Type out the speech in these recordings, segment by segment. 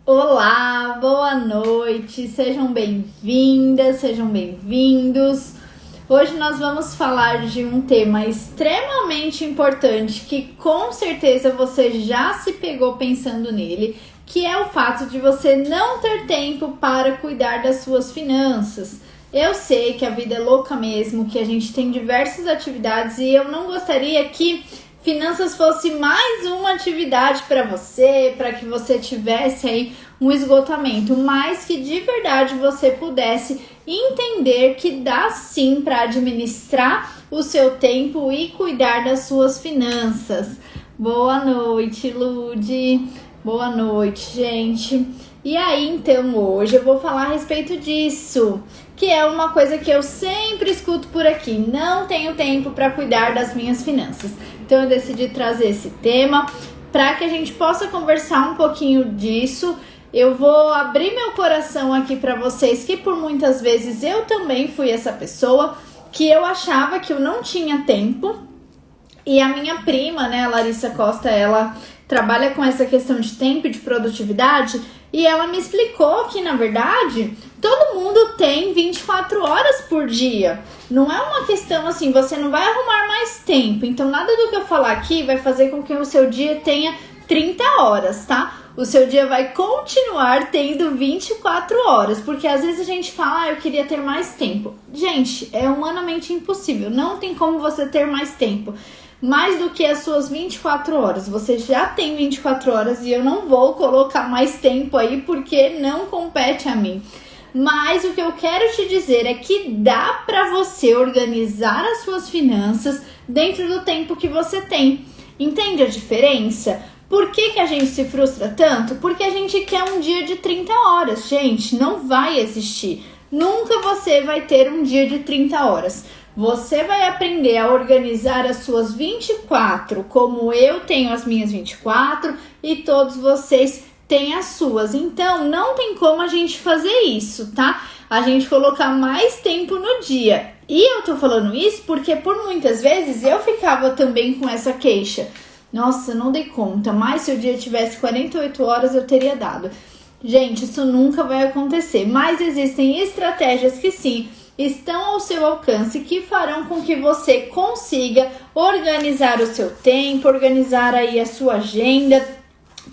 Olá, boa noite, sejam bem-vindas, sejam bem-vindos. Hoje nós vamos falar de um tema extremamente importante que com certeza você já se pegou pensando nele, que é o fato de você não ter tempo para cuidar das suas finanças. Eu sei que a vida é louca mesmo, que a gente tem diversas atividades e eu não gostaria que finanças fosse mais uma atividade para você, para que você tivesse aí um esgotamento, mas que de verdade você pudesse entender que dá sim para administrar o seu tempo e cuidar das suas finanças. Boa noite, Lude. Boa noite, gente. E aí, então, hoje eu vou falar a respeito disso, que é uma coisa que eu sempre escuto por aqui. Não tenho tempo para cuidar das minhas finanças. Então eu decidi trazer esse tema para que a gente possa conversar um pouquinho disso. Eu vou abrir meu coração aqui para vocês, que por muitas vezes eu também fui essa pessoa que eu achava que eu não tinha tempo. E a minha prima, né, a Larissa Costa, ela trabalha com essa questão de tempo e de produtividade, e ela me explicou que, na verdade, todo mundo tem 24 horas por dia. Não é uma questão assim, você não vai arrumar mais tempo. Então, nada do que eu falar aqui vai fazer com que o seu dia tenha 30 horas, tá? O seu dia vai continuar tendo 24 horas, porque às vezes a gente fala, eu queria ter mais tempo. Gente, é humanamente impossível, não tem como você ter mais tempo. Mais do que as suas 24 horas. Você já tem 24 horas e eu não vou colocar mais tempo aí porque não compete a mim. Mas o que eu quero te dizer é que dá para você organizar as suas finanças dentro do tempo que você tem. Entende a diferença? Por que a gente se frustra tanto? Porque a gente quer um dia de 30 horas. Gente, não vai existir. Nunca você vai ter um dia de 30 horas. Você vai aprender a organizar as suas 24, como eu tenho as minhas 24 e todos vocês têm as suas. Então, não tem como a gente fazer isso, tá? A gente colocar mais tempo no dia. E eu tô falando isso porque por muitas vezes eu ficava também com essa queixa. Nossa, não dei conta, mas se o dia tivesse 48 horas eu teria dado. Gente, isso nunca vai acontecer, mas existem estratégias que sim, estão ao seu alcance, que farão com que você consiga organizar o seu tempo, organizar aí a sua agenda,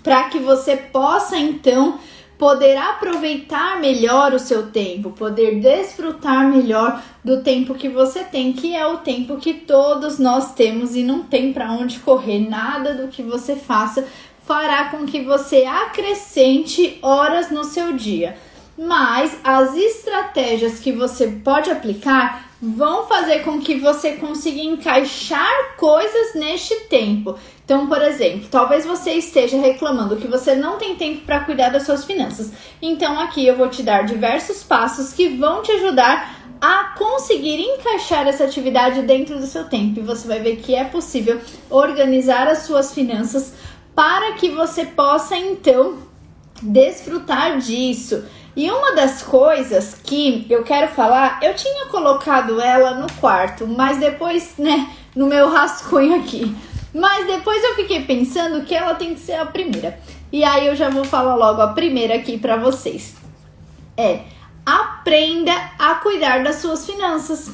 para que você possa então poder aproveitar melhor o seu tempo, poder desfrutar melhor do tempo que você tem, que é o tempo que todos nós temos e não tem para onde correr. Nada do que você faça fará com que você acrescente horas no seu dia. Mas as estratégias que você pode aplicar vão fazer com que você consiga encaixar coisas neste tempo. Então, por exemplo, talvez você esteja reclamando que você não tem tempo para cuidar das suas finanças. Então, aqui eu vou te dar diversos passos que vão te ajudar a conseguir encaixar essa atividade dentro do seu tempo. E você vai ver que é possível organizar as suas finanças para que você possa, então, desfrutar disso. E uma das coisas que eu quero falar, eu tinha colocado ela no quarto, mas depois, né, no meu rascunho aqui. Mas depois eu fiquei pensando que ela tem que ser a primeira. E aí eu já vou falar logo a primeira aqui pra vocês. Aprenda a cuidar das suas finanças.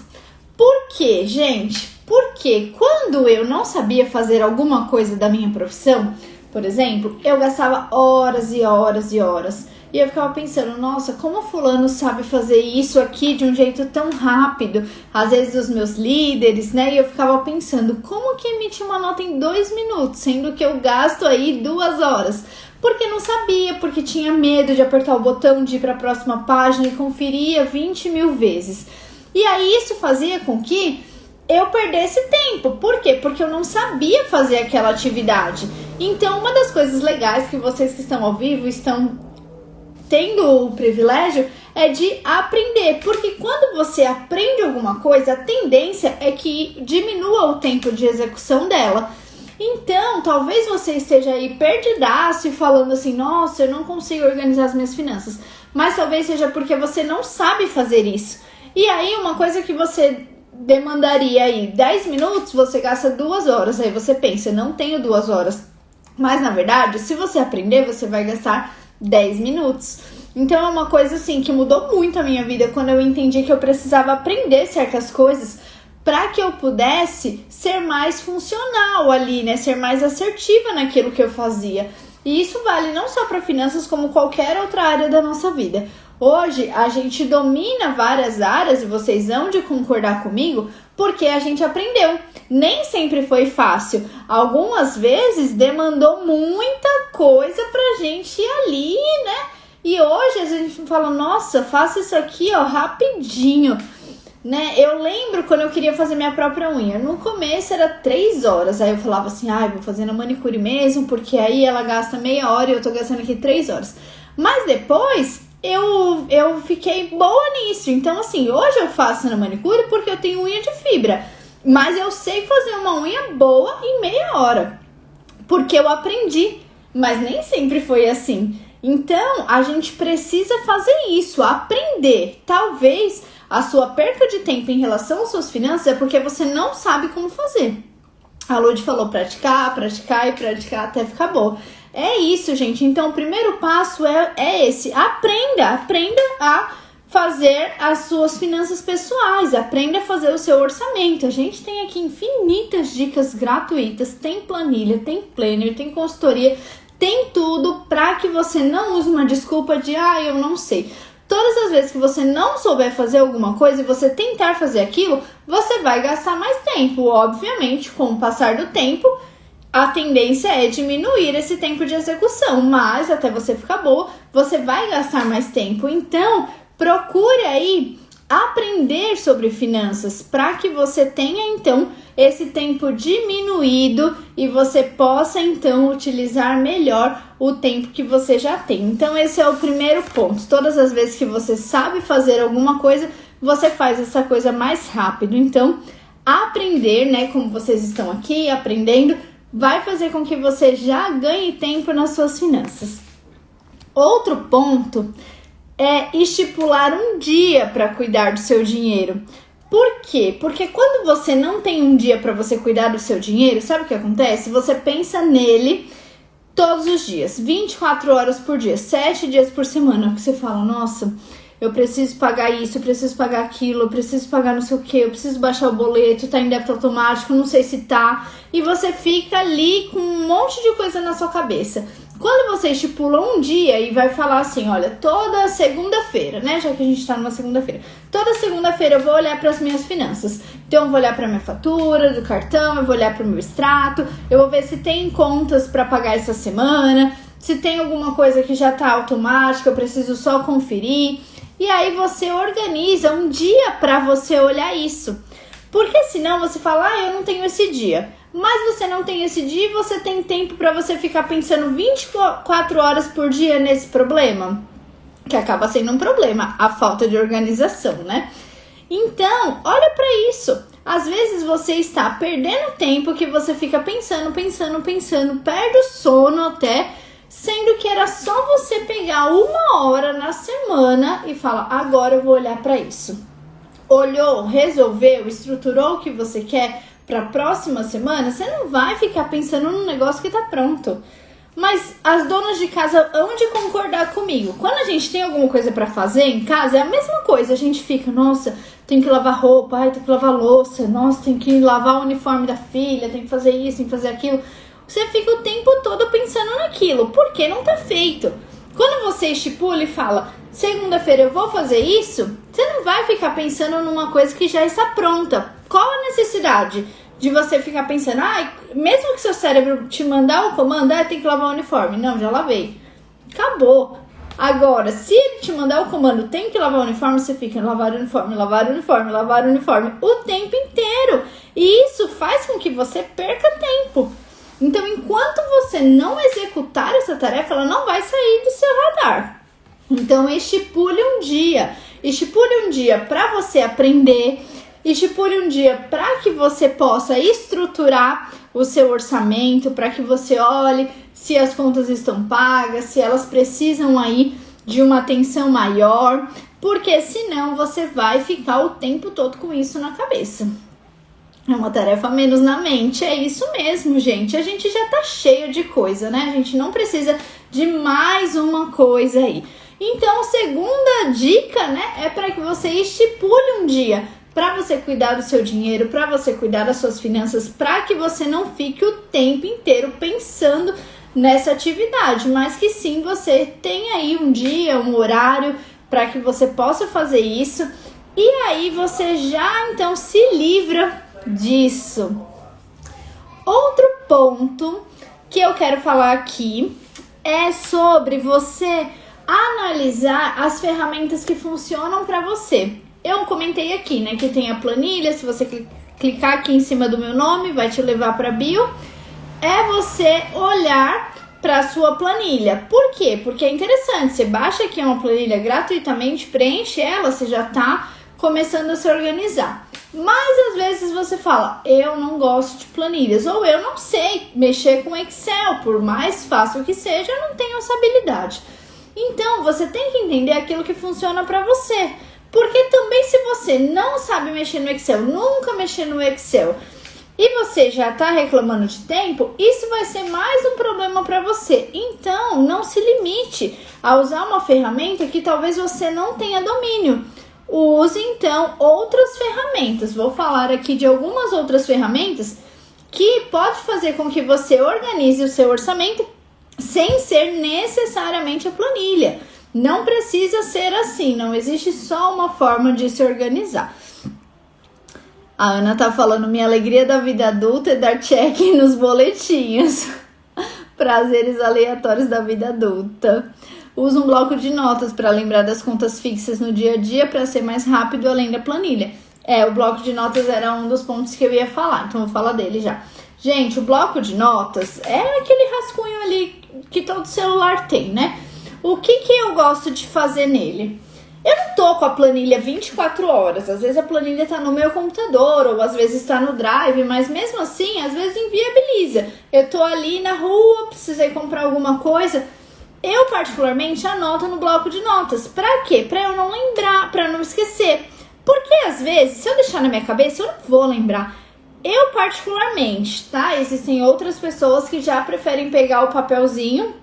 Por quê, gente? Porque quando eu não sabia fazer alguma coisa da minha profissão, por exemplo, eu gastava horas e horas e horas. E eu ficava pensando, nossa, como fulano sabe fazer isso aqui de um jeito tão rápido? Às vezes os meus líderes, né? E eu ficava pensando, como que emite uma nota em 2 minutos, sendo que eu gasto aí 2 horas? Porque não sabia, porque tinha medo de apertar o botão, de ir para a próxima página e conferia 20 mil vezes. E aí isso fazia com que eu perdesse tempo. Por quê? Porque eu não sabia fazer aquela atividade. Então, uma das coisas legais que vocês que estão ao vivo estão tendo o privilégio é de aprender, porque quando você aprende alguma coisa, a tendência é que diminua o tempo de execução dela. Então, talvez você esteja aí perdidaço e falando assim, nossa, eu não consigo organizar as minhas finanças, mas talvez seja porque você não sabe fazer isso. E aí, uma coisa que você demandaria aí 10 minutos, você gasta 2 horas, aí você pensa, não tenho 2 horas. Mas, na verdade, se você aprender, você vai gastar 10 minutos. Então é uma coisa assim que mudou muito a minha vida quando eu entendi que eu precisava aprender certas coisas para que eu pudesse ser mais funcional ali, né? Ser mais assertiva naquilo que eu fazia. E isso vale não só para finanças, como qualquer outra área da nossa vida. Hoje a gente domina várias áreas, e vocês vão de concordar comigo, porque a gente aprendeu. Nem sempre foi fácil. Algumas vezes demandou muita coisa pra gente ir ali, né? E hoje a gente fala, nossa, faça isso aqui, ó, rapidinho, né? Eu lembro quando eu queria fazer minha própria unha. No começo era 3 horas. Aí eu falava assim, vou fazer na manicure mesmo, porque aí ela gasta meia hora e eu tô gastando aqui 3 horas. Mas depois eu fiquei boa nisso. Então assim, hoje eu faço na manicure porque eu tenho unha de fibra. Mas eu sei fazer uma unha boa em meia hora, porque eu aprendi. Mas nem sempre foi assim. Então, a gente precisa fazer isso, aprender. Talvez a sua perca de tempo em relação às suas finanças é porque você não sabe como fazer. A Lud falou praticar, praticar e praticar até ficar boa. É isso, gente. Então, o primeiro passo é esse. Aprenda a fazer as suas finanças pessoais. Aprenda a fazer o seu orçamento. A gente tem aqui infinitas dicas gratuitas. Tem planilha, tem planner, tem consultoria. Tem tudo para que você não use uma desculpa de eu não sei. Todas as vezes que você não souber fazer alguma coisa e você tentar fazer aquilo, você vai gastar mais tempo. Obviamente, com o passar do tempo, a tendência é diminuir esse tempo de execução, mas até você ficar boa, você vai gastar mais tempo. Então, procure aí aprender sobre finanças para que você tenha então esse tempo diminuído e você possa então utilizar melhor o tempo que você já tem. Então esse é o primeiro ponto. Todas as vezes que você sabe fazer alguma coisa, você faz essa coisa mais rápido. Então aprender, né, como vocês estão aqui aprendendo, vai fazer com que você já ganhe tempo nas suas finanças. Outro ponto é estipular um dia para cuidar do seu dinheiro. Por quê? Porque quando você não tem um dia para você cuidar do seu dinheiro, sabe o que acontece? Você pensa nele todos os dias, 24 horas por dia, 7 dias por semana, que você fala, nossa, eu preciso pagar isso, eu preciso pagar aquilo, eu preciso pagar não sei o que, eu preciso baixar o boleto, tá em débito automático, não sei se tá, e você fica ali com um monte de coisa na sua cabeça. Quando você estipula um dia e vai falar assim, olha, toda segunda-feira, né, já que a gente tá numa segunda-feira, toda segunda-feira eu vou olhar para as minhas finanças. Então eu vou olhar para minha fatura do cartão, eu vou olhar para o meu extrato, eu vou ver se tem contas para pagar essa semana, se tem alguma coisa que já tá automática, eu preciso só conferir. E aí você organiza um dia para você olhar isso. Porque senão você fala, eu não tenho esse dia. Mas você não tem esse dia e você tem tempo para você ficar pensando 24 horas por dia nesse problema? Que acaba sendo um problema, a falta de organização, né? Então, olha para isso. Às vezes você está perdendo tempo que você fica pensando, perde o sono até, sendo que era só você pegar 1 hora na semana e falar, agora eu vou olhar para isso. Olhou, resolveu, estruturou o que você quer para a próxima semana, você não vai ficar pensando num negócio que tá pronto. Mas as donas de casa hão de concordar comigo. Quando a gente tem alguma coisa para fazer em casa, é a mesma coisa. A gente fica, nossa, tem que lavar roupa, tem que lavar louça, nossa, tem que lavar o uniforme da filha, tem que fazer isso, tem que fazer aquilo. Você fica o tempo todo pensando naquilo, porque não tá feito. Quando você estipula e fala, segunda-feira eu vou fazer isso, você não vai ficar pensando numa coisa que já está pronta. Qual a necessidade de você ficar pensando, mesmo que seu cérebro te mandar o comando, tem que lavar o uniforme. Não, já lavei. Acabou. Agora, se ele te mandar o comando, tem que lavar o uniforme, você fica lavar o uniforme, lavar o uniforme, lavar o uniforme o tempo inteiro. E isso faz com que você perca tempo. Então, enquanto você não executar essa tarefa, ela não vai sair do seu radar. Então, estipule um dia. Estipule um dia para você aprender. Estipule um dia para que você possa estruturar o seu orçamento, para que você olhe se as contas estão pagas, se elas precisam aí de uma atenção maior, porque senão você vai ficar o tempo todo com isso na cabeça. É uma tarefa a menos na mente, é isso mesmo, gente. A gente já tá cheio de coisa, né? A gente não precisa de mais uma coisa aí. Então, a segunda dica, né, é para que você estipule um dia para você cuidar do seu dinheiro, para você cuidar das suas finanças, para que você não fique o tempo inteiro pensando nessa atividade, mas que sim, você tenha aí um dia, um horário para que você possa fazer isso, e aí você já então se livra disso. Outro ponto que eu quero falar aqui é sobre você analisar as ferramentas que funcionam para você. Eu comentei aqui, né, que tem a planilha. Se você clicar aqui em cima do meu nome, vai te levar para a bio. É você olhar para a sua planilha. Por quê? Porque é interessante. Você baixa aqui uma planilha gratuitamente, preenche ela, você já está começando a se organizar. Mas às vezes você fala, eu não gosto de planilhas, ou eu não sei mexer com Excel, por mais fácil que seja, eu não tenho essa habilidade. Então você tem que entender aquilo que funciona para você. Porque também, se você não sabe mexer no Excel, nunca mexeu no Excel, e você já está reclamando de tempo, isso vai ser mais um problema para você. Então, não se limite a usar uma ferramenta que talvez você não tenha domínio. Use, então, outras ferramentas. Vou falar aqui de algumas outras ferramentas que pode fazer com que você organize o seu orçamento sem ser necessariamente a planilha. Não precisa ser assim, não existe só uma forma de se organizar. A Ana tá falando, minha alegria da vida adulta é dar check nos boletinhos. Prazeres aleatórios da vida adulta. Usa um bloco de notas para lembrar das contas fixas no dia a dia para ser mais rápido além da planilha. O bloco de notas era um dos pontos que eu ia falar, então vou falar dele já. Gente, o bloco de notas é aquele rascunho ali que todo celular tem, né? O que eu gosto de fazer nele? Eu não tô com a planilha 24 horas, às vezes a planilha tá no meu computador, ou às vezes tá no Drive, mas mesmo assim, às vezes inviabiliza. Eu tô ali na rua, precisei comprar alguma coisa, eu particularmente anoto no bloco de notas. Pra quê? Pra eu não lembrar, pra não esquecer. Porque às vezes, se eu deixar na minha cabeça, eu não vou lembrar. Eu particularmente, tá? Existem outras pessoas que já preferem pegar o papelzinho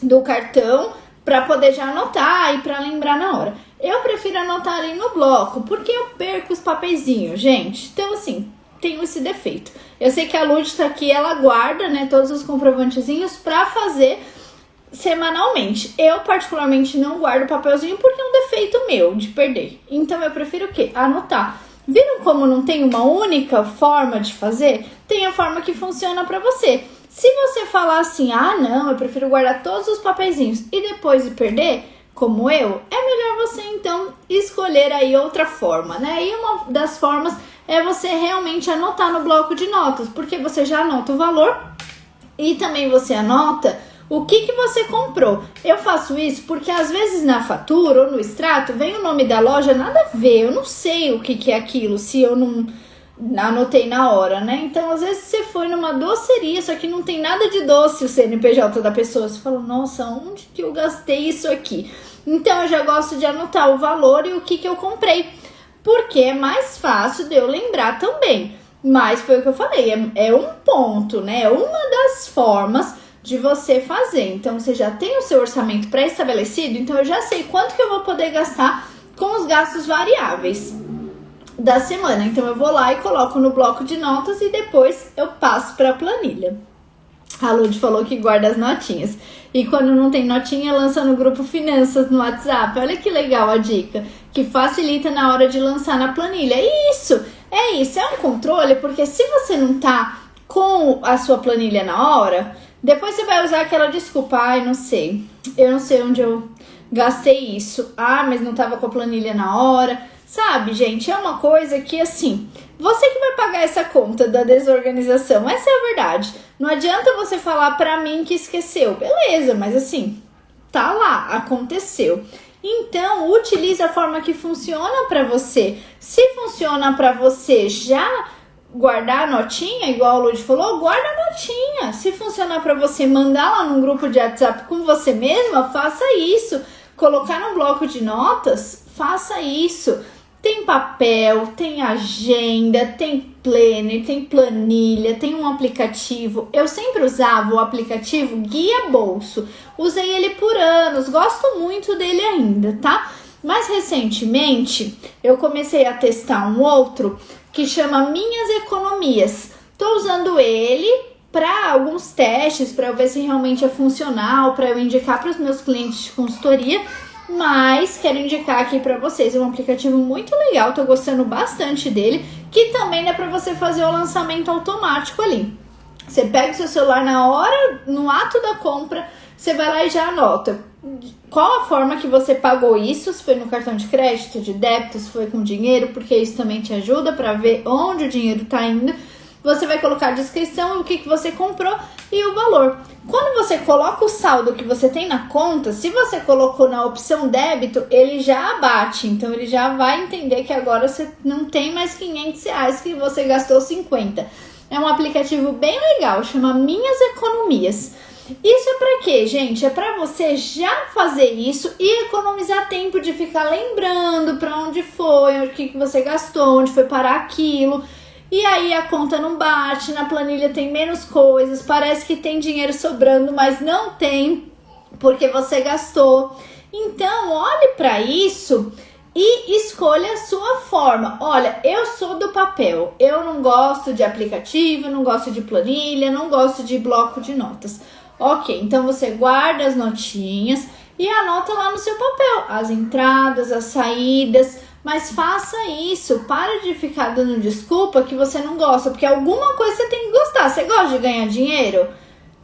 do cartão para poder já anotar e para lembrar na hora. Eu prefiro anotar ali no bloco, porque eu perco os papeizinhos, gente. Então, assim, tenho esse defeito. Eu sei que a Lud tá aqui, ela guarda, né, todos os comprovantezinhos para fazer semanalmente. Eu, particularmente, não guardo papelzinho porque é um defeito meu de perder. Então, eu prefiro o quê? Anotar. Viram como não tem uma única forma de fazer? Tem a forma que funciona para você. Se você falar assim, ah não, eu prefiro guardar todos os papeizinhos e depois de perder, como eu, é melhor você então escolher aí outra forma, né? E uma das formas é você realmente anotar no bloco de notas, porque você já anota o valor e também você anota o que você comprou. Eu faço isso porque às vezes na fatura ou no extrato vem o nome da loja, nada a ver, eu não sei o que é aquilo, se eu não anotei na hora, né? Então, às vezes você foi numa doceria, só que não tem nada de doce o CNPJ da pessoa. Você fala, nossa, onde que eu gastei isso aqui? Então, eu já gosto de anotar o valor e o que eu comprei, porque é mais fácil de eu lembrar também. Mas foi o que eu falei, é um ponto, né? É uma das formas de você fazer. Então, você já tem o seu orçamento pré-estabelecido, então eu já sei quanto que eu vou poder gastar com os gastos variáveis da semana. Então eu vou lá e coloco no bloco de notas e depois eu passo para a planilha. A Lud falou que guarda as notinhas. E quando não tem notinha, lança no grupo Finanças no WhatsApp. Olha que legal a dica, que facilita na hora de lançar na planilha. Isso, é um controle, porque se você não tá com a sua planilha na hora, depois você vai usar aquela desculpa, eu não sei onde eu gastei isso, mas não tava com a planilha na hora. Sabe, gente, é uma coisa que, assim, você que vai pagar essa conta da desorganização, essa é a verdade. Não adianta você falar pra mim que esqueceu, beleza, mas assim, tá lá, aconteceu. Então, utilize a forma que funciona pra você. Se funciona pra você já guardar a notinha, igual a Lud falou, guarda a notinha. Se funcionar pra você mandar lá num grupo de WhatsApp com você mesma, faça isso. Colocar no bloco de notas, faça isso. Tem papel, tem agenda, tem planner, tem planilha, tem um aplicativo. Eu sempre usava o aplicativo Guia Bolso. Usei ele por anos, gosto muito dele ainda, tá? Mas recentemente eu comecei a testar um outro que chama Minhas Economias. Tô usando ele para alguns testes, para eu ver se realmente é funcional, para eu indicar para os meus clientes de consultoria. Mas quero indicar aqui para vocês, é um aplicativo muito legal, tô gostando bastante dele, que também dá para você fazer o lançamento automático ali. Você pega o seu celular na hora, no ato da compra, você vai lá e já anota qual a forma que você pagou isso, se foi no cartão de crédito, de débito, se foi com dinheiro, porque isso também te ajuda para ver onde o dinheiro está indo. Você vai colocar a descrição, o que você comprou e o valor. Quando você coloca o saldo que você tem na conta, se você colocou na opção débito, ele já abate. Então, ele já vai entender que agora você não tem mais R$500 que você gastou 50. É um aplicativo bem legal, chama Minhas Economias. Isso é para quê, gente? É para você já fazer isso e economizar tempo de ficar lembrando para onde foi, o que você gastou, onde foi parar aquilo. E aí a conta não bate, na planilha tem menos coisas, parece que tem dinheiro sobrando, mas não tem, porque você gastou. Então, olhe para isso e escolha a sua forma. Olha, eu sou do papel, eu não gosto de aplicativo, não gosto de planilha, não gosto de bloco de notas. Ok, então você guarda as notinhas e anota lá no seu papel as entradas, as saídas. Mas faça isso, para de ficar dando desculpa que você não gosta, porque alguma coisa você tem que gostar. Você gosta de ganhar dinheiro?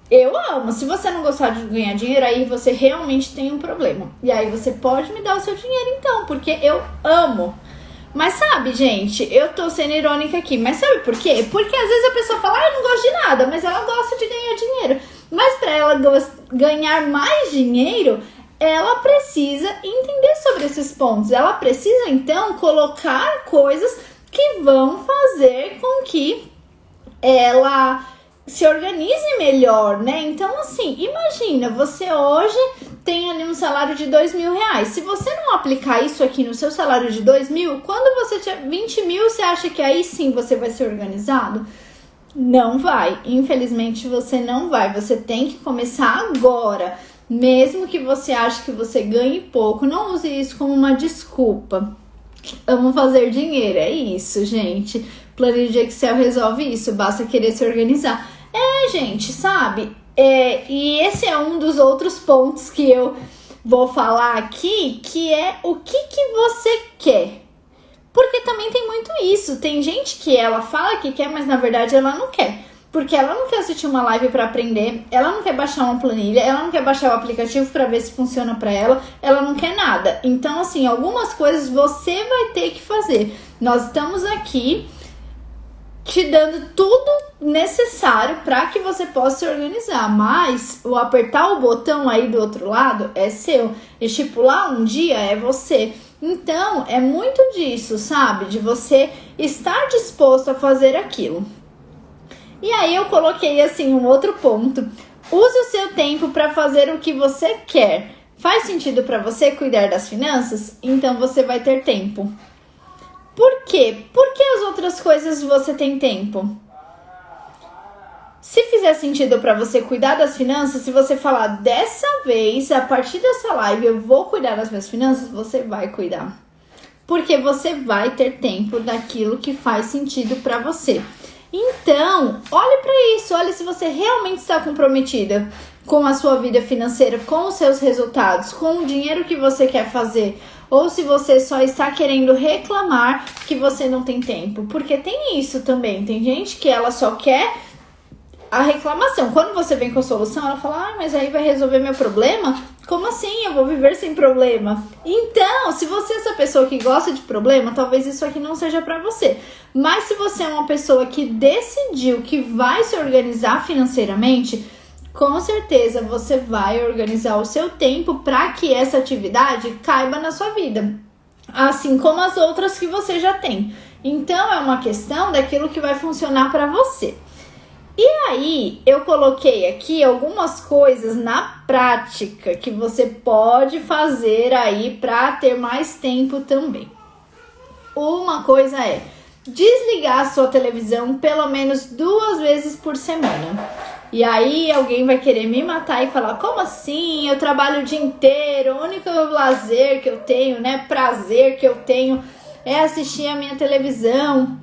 Eu amo. Se você não gostar de ganhar dinheiro, aí você realmente tem um problema. E aí você pode me dar o seu dinheiro então, porque eu amo. Mas sabe, gente, eu tô sendo irônica aqui, mas sabe por quê? Porque às vezes a pessoa fala, eu não gosto de nada, mas ela gosta de ganhar dinheiro. Mas para ela ganhar mais dinheiro, ela precisa entender sobre esses pontos. Ela precisa, então, colocar coisas que vão fazer com que ela se organize melhor, né? Então, assim, imagina, você hoje tem ali um salário de R$2.000. Se você não aplicar isso aqui no seu salário de 2.000, quando você tiver 20 mil, você acha que aí sim você vai ser organizado? Não vai. Infelizmente, você não vai. Você tem que começar agora. Mesmo que você ache que você ganhe pouco, não use isso como uma desculpa. Amo fazer dinheiro, é isso, gente. Planilha de Excel resolve isso, basta querer se organizar. Gente, sabe? E esse é um dos outros pontos que eu vou falar aqui, que é o que você quer. Porque também tem muito isso. Tem gente que ela fala que quer, mas na verdade ela não quer. Porque ela não quer assistir uma live para aprender, ela não quer baixar uma planilha, ela não quer baixar o aplicativo para ver se funciona para ela não quer nada. Então, assim, algumas coisas você vai ter que fazer. Nós estamos aqui te dando tudo necessário para que você possa se organizar, mas o apertar o botão aí do outro lado é seu, estipular um dia é você. Então, é muito disso, sabe? De você estar disposto a fazer aquilo. E aí eu coloquei assim um outro ponto. Use o seu tempo para fazer o que você quer. Faz sentido para você cuidar das finanças? Então você vai ter tempo. Por quê? Porque as outras coisas você tem tempo. Se fizer sentido para você cuidar das finanças, se você falar dessa vez, a partir dessa live eu vou cuidar das minhas finanças, você vai cuidar. Porque você vai ter tempo daquilo que faz sentido para você. Então, olhe para isso, olhe se você realmente está comprometida com a sua vida financeira, com os seus resultados, com o dinheiro que você quer fazer, ou se você só está querendo reclamar que você não tem tempo, porque tem isso também, tem gente que ela só quer a reclamação. Quando você vem com a solução, ela fala, mas aí vai resolver meu problema? Como assim? Eu vou viver sem problema? Então, se você é essa pessoa que gosta de problema, talvez isso aqui não seja pra você. Mas se você é uma pessoa que decidiu que vai se organizar financeiramente, com certeza você vai organizar o seu tempo para que essa atividade caiba na sua vida. Assim como as outras que você já tem. Então, é uma questão daquilo que vai funcionar para você. E aí, eu coloquei aqui algumas coisas na prática que você pode fazer aí para ter mais tempo também. Uma coisa é desligar a sua televisão pelo menos 2 vezes por semana. E aí alguém vai querer me matar e falar, como assim? Eu trabalho o dia inteiro, o único lazer que eu tenho, né, prazer que eu tenho é assistir a minha televisão.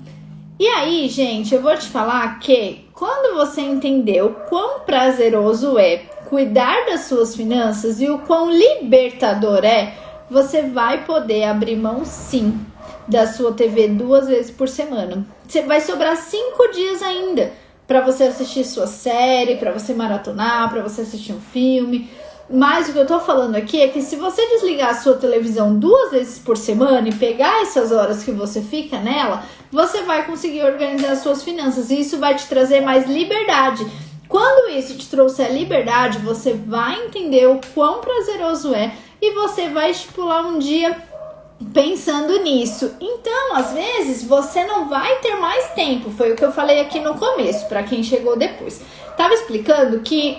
E aí, gente, eu vou te falar que quando você entender o quão prazeroso é cuidar das suas finanças e o quão libertador é, você vai poder abrir mão sim da sua TV 2 vezes por semana. Você vai sobrar 5 dias ainda para você assistir sua série, para você maratonar, para você assistir um filme. Mas o que eu tô falando aqui é que se você desligar a sua televisão 2 vezes por semana e pegar essas horas que você fica nela, você vai conseguir organizar as suas finanças e isso vai te trazer mais liberdade. Quando isso te trouxer liberdade, você vai entender o quão prazeroso é e você vai estipular um dia pensando nisso. Então, às vezes, você não vai ter mais tempo. Foi o que eu falei aqui no começo, para quem chegou depois. Tava explicando que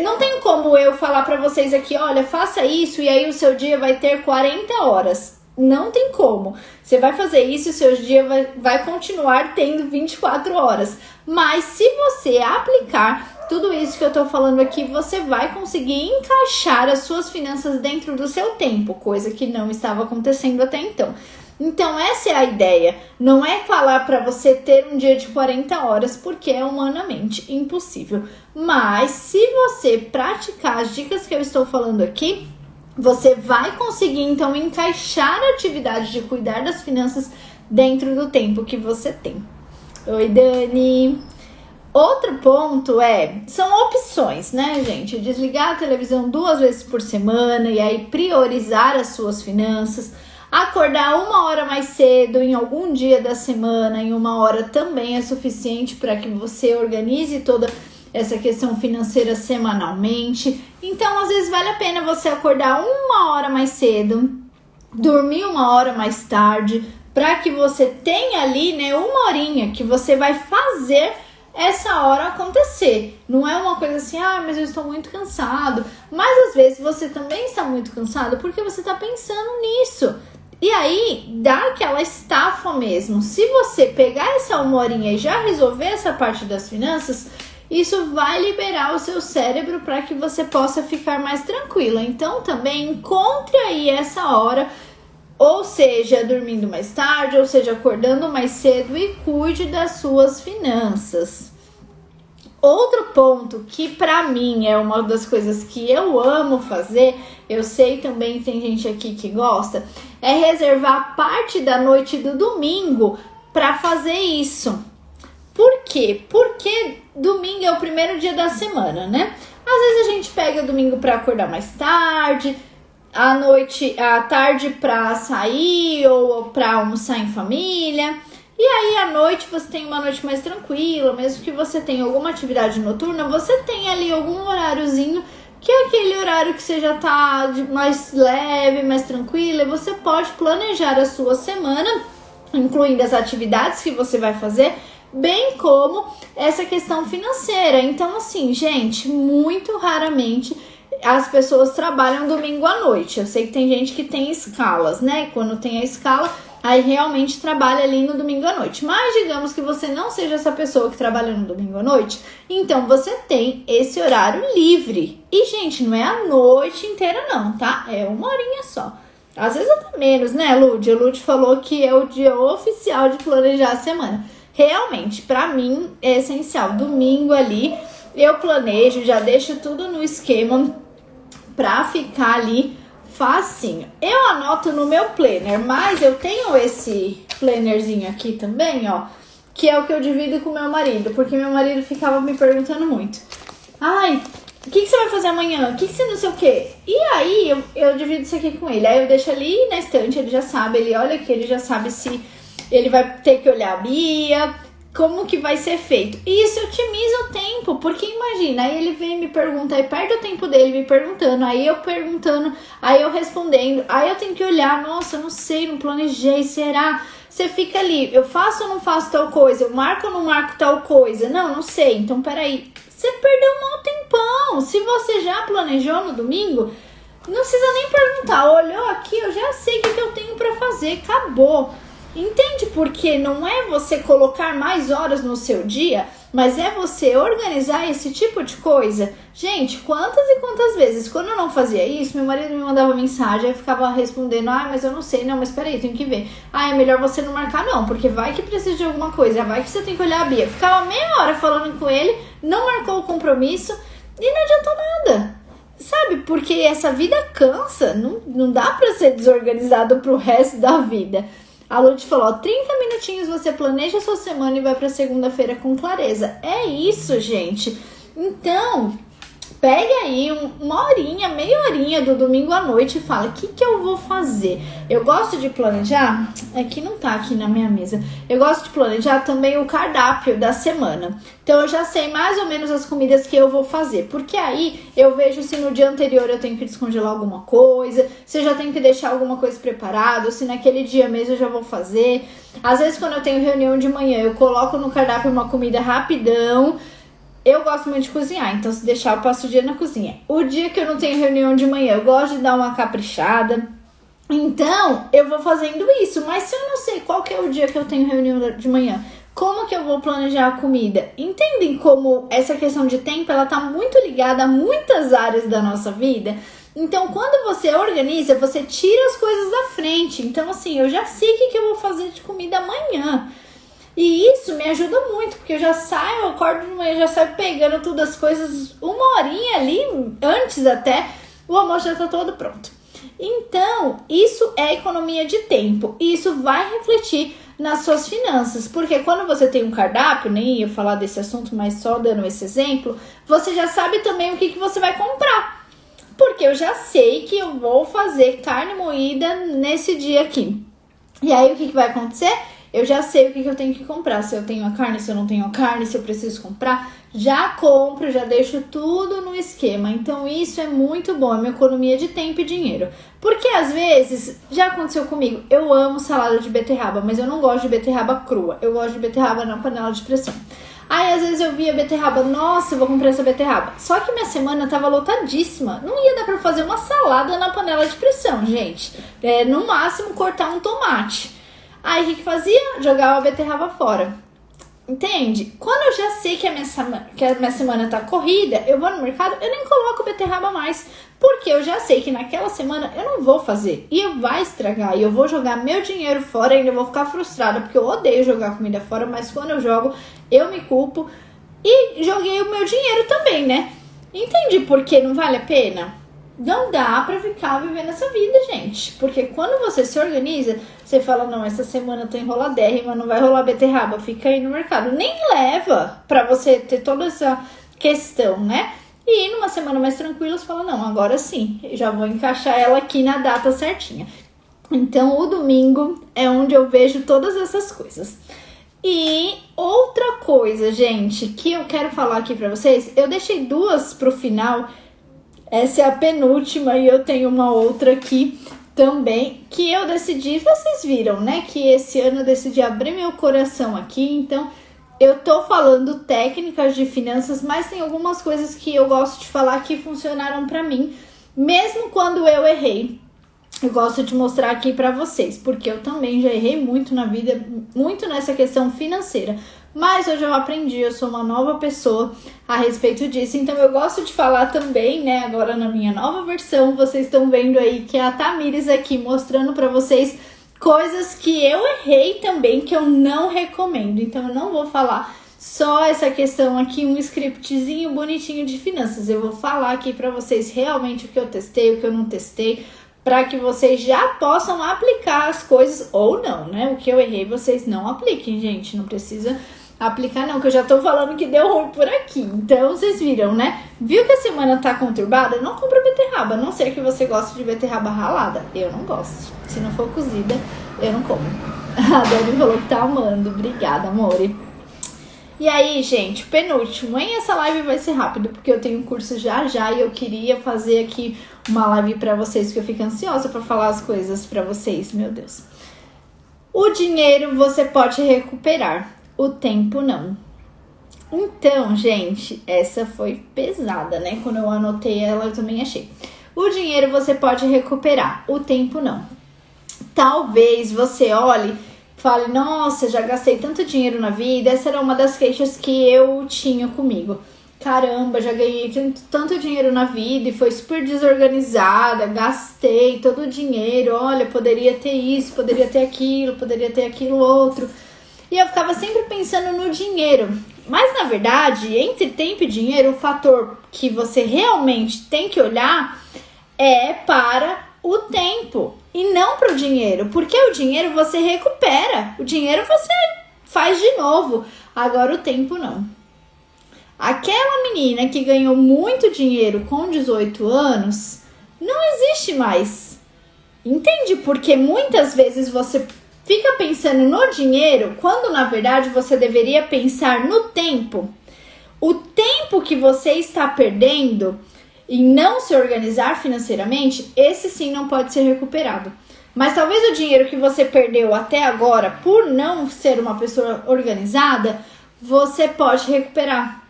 não tem como eu falar pra vocês aqui, olha, faça isso e aí o seu dia vai ter 40 horas. Não tem como. Você vai fazer isso e o seu dia vai continuar tendo 24 horas. Mas se você aplicar tudo isso que eu tô falando aqui, você vai conseguir encaixar as suas finanças dentro do seu tempo, coisa que não estava acontecendo até então. Então essa é a ideia, não é falar para você ter um dia de 40 horas, porque é humanamente impossível. Mas se você praticar as dicas que eu estou falando aqui, você vai conseguir então encaixar a atividade de cuidar das finanças dentro do tempo que você tem. Oi, Dani! Outro ponto são opções, né, gente? Desligar a televisão 2 vezes por semana e aí priorizar as suas finanças. Acordar 1 hora mais cedo em algum dia da semana, em 1 hora também é suficiente para que você organize toda essa questão financeira semanalmente. Então, às vezes vale a pena você acordar 1 hora mais cedo, dormir 1 hora mais tarde, para que você tenha ali, né, 1 horinha que você vai fazer essa hora acontecer. Não é uma coisa assim, mas eu estou muito cansado. Mas às vezes você também está muito cansado porque você está pensando nisso. E aí, dá aquela estafa mesmo. Se você pegar essa 1 horinha e já resolver essa parte das finanças, isso vai liberar o seu cérebro para que você possa ficar mais tranquila. Então, também encontre aí essa hora, ou seja, dormindo mais tarde, ou seja, acordando mais cedo e cuide das suas finanças. Outro ponto que pra mim é uma das coisas que eu amo fazer, eu sei também tem gente aqui que gosta, é reservar parte da noite do domingo pra fazer isso. Por quê? Porque domingo é o primeiro dia da semana, né? Às vezes a gente pega domingo pra acordar mais tarde, à tarde pra sair ou pra almoçar em família. E aí à noite você tem uma noite mais tranquila, mesmo que você tenha alguma atividade noturna, você tem ali algum horáriozinho, que é aquele horário que você já tá mais leve, mais tranquila, e você pode planejar a sua semana, incluindo as atividades que você vai fazer, bem como essa questão financeira. Então assim, gente, muito raramente as pessoas trabalham domingo à noite. Eu sei que tem gente que tem escalas, né? Quando tem a escala, aí realmente trabalha ali no domingo à noite. Mas digamos que você não seja essa pessoa que trabalha no domingo à noite, então você tem esse horário livre. E, gente, não é a noite inteira não, tá? É 1 horinha só. Às vezes até menos, né, Lud? A Lud falou que é o dia oficial de planejar a semana. Realmente, pra mim, é essencial. Domingo ali, eu planejo, já deixo tudo no esquema pra ficar ali facinho. Eu anoto no meu planner, mas eu tenho esse plannerzinho aqui também, ó, que é o que eu divido com meu marido, porque meu marido ficava me perguntando muito. Ai, o que você vai fazer amanhã? O que você não sei o quê? E aí eu divido isso aqui com ele. Aí eu deixo ali na estante, ele já sabe, ele olha aqui, ele já sabe se ele vai ter que olhar a Bia, como que vai ser feito. E isso otimiza o tempo, porque imagina, aí ele vem me perguntar, aí perde o tempo dele me perguntando, aí eu perguntando, aí eu respondendo, aí eu tenho que olhar, nossa, não sei, não planejei, será? Você fica ali, eu faço ou não faço tal coisa, eu marco ou não marco tal coisa, não sei, então peraí, você perdeu um mau tempão. Se você já planejou no domingo, não precisa nem perguntar, olhou aqui, eu já sei o que eu tenho pra fazer, acabou. Entende? Porque não é você colocar mais horas no seu dia, mas é você organizar esse tipo de coisa. Gente, quantas e quantas vezes, quando eu não fazia isso, meu marido me mandava mensagem, eu ficava respondendo, mas eu não sei, não, mas peraí, tem que ver. É melhor você não marcar não, porque vai que precisa de alguma coisa, vai que você tem que olhar a Bia. Ficava meia hora falando com ele, não marcou o compromisso e não adiantou nada. Sabe, porque essa vida cansa, não dá pra ser desorganizado pro resto da vida. A Lud falou, 30 minutinhos você planeja a sua semana e vai pra segunda-feira com clareza. É isso, gente. Então, pega aí uma horinha, meia horinha do domingo à noite e fala, o que eu vou fazer? Eu gosto de planejar, que não tá aqui na minha mesa, eu gosto de planejar também o cardápio da semana. Então eu já sei mais ou menos as comidas que eu vou fazer, porque aí eu vejo se no dia anterior eu tenho que descongelar alguma coisa, se eu já tenho que deixar alguma coisa preparada, se naquele dia mesmo eu já vou fazer. Às vezes quando eu tenho reunião de manhã, eu coloco no cardápio uma comida rapidão. Eu gosto muito de cozinhar, então se deixar eu passo o dia na cozinha. O dia que eu não tenho reunião de manhã, eu gosto de dar uma caprichada. Então, eu vou fazendo isso. Mas se eu não sei qual que é o dia que eu tenho reunião de manhã, como que eu vou planejar a comida? Entendem como essa questão de tempo, ela tá muito ligada a muitas áreas da nossa vida? Então, quando você organiza, você tira as coisas da frente. Então, assim, eu já sei o que eu vou fazer de comida amanhã. E isso me ajuda muito, porque eu já saio, eu acordo de manhã, já saio pegando todas as coisas, uma horinha ali, antes até, o almoço já tá todo pronto. Então, isso é economia de tempo, e isso vai refletir nas suas finanças, porque quando você tem um cardápio, nem ia falar desse assunto, mas só dando esse exemplo, você já sabe também o que você vai comprar. Porque eu já sei que eu vou fazer carne moída nesse dia aqui. E aí, o que vai acontecer? Eu já sei o que eu tenho que comprar, se eu tenho a carne, se eu não tenho a carne, se eu preciso comprar, já compro, já deixo tudo no esquema. Então isso é muito bom, é uma economia de tempo e dinheiro. Porque às vezes, já aconteceu comigo, eu amo salada de beterraba, mas eu não gosto de beterraba crua, eu gosto de beterraba na panela de pressão. Aí às vezes eu via beterraba, nossa, eu vou comprar essa beterraba. Só que minha semana tava lotadíssima, não ia dar pra fazer uma salada na panela de pressão, gente. No máximo cortar um tomate. Aí o que fazia? Jogava a beterraba fora. Entende? Quando eu já sei que a minha semana tá corrida, eu vou no mercado, eu nem coloco beterraba mais. Porque eu já sei que naquela semana eu não vou fazer. E vai estragar. E eu vou jogar meu dinheiro fora e ainda vou ficar frustrada. Porque eu odeio jogar comida fora, mas quando eu jogo, eu me culpo. E joguei o meu dinheiro também, né? Entende por que não vale a pena? Não dá pra ficar vivendo essa vida, gente. Porque quando você se organiza, você fala, não, essa semana eu tô enroladérrima, não vai rolar beterraba, fica aí no mercado. Nem leva pra você ter toda essa questão, né? E numa semana mais tranquila, você fala, não, agora sim, já vou encaixar ela aqui na data certinha. Então, o domingo é onde eu vejo todas essas coisas. E outra coisa, gente, que eu quero falar aqui pra vocês, eu deixei duas pro final. Essa é a penúltima e eu tenho uma outra aqui também, que eu decidi, vocês viram, né? Que esse ano eu decidi abrir meu coração aqui, então eu tô falando técnicas de finanças, mas tem algumas coisas que eu gosto de falar que funcionaram pra mim, mesmo quando eu errei. Eu gosto de mostrar aqui pra vocês, porque eu também já errei muito na vida, muito nessa questão financeira. Mas hoje eu aprendi, eu sou uma nova pessoa a respeito disso. Então eu gosto de falar também, né, agora na minha nova versão, vocês estão vendo aí que é a Tamires aqui mostrando pra vocês coisas que eu errei também, que eu não recomendo. Então eu não vou falar só essa questão aqui, um scriptzinho bonitinho de finanças. Eu vou falar aqui pra vocês realmente o que eu testei, o que eu não testei, para que vocês já possam aplicar as coisas ou não, né? O que eu errei, vocês não apliquem, gente. Não precisa aplicar não, que eu já tô falando que deu ruim por aqui. Então, vocês viram, né? Viu que a semana tá conturbada? Não compra beterraba, a não ser que você goste de beterraba ralada. Eu não gosto. Se não for cozida, eu não como. A Dani falou que tá amando. Obrigada, amore. E aí, gente, penúltimo, hein? Essa live vai ser rápido, porque eu tenho um curso já e eu queria fazer aqui uma live pra vocês, que eu fico ansiosa pra falar as coisas pra vocês, meu Deus. O dinheiro você pode recuperar, o tempo não. Então, gente, essa foi pesada, né? Quando eu anotei ela, eu também achei. O dinheiro você pode recuperar, o tempo não. Talvez você olhe fale, nossa, já gastei tanto dinheiro na vida. Essa era uma das queixas que eu tinha comigo. Caramba, já ganhei tanto dinheiro na vida e foi super desorganizada, gastei todo o dinheiro, olha, poderia ter isso, poderia ter aquilo outro. E eu ficava sempre pensando no dinheiro. Mas, na verdade, entre tempo e dinheiro, o fator que você realmente tem que olhar é para o tempo e não para o dinheiro. Porque o dinheiro você recupera, o dinheiro você faz de novo. Agora o tempo não. Aquela menina que ganhou muito dinheiro com 18 anos não existe mais. Entende? Porque muitas vezes você fica pensando no dinheiro quando na verdade você deveria pensar no tempo. O tempo que você está perdendo em não se organizar financeiramente, esse sim não pode ser recuperado. Mas talvez o dinheiro que você perdeu até agora por não ser uma pessoa organizada, você pode recuperar.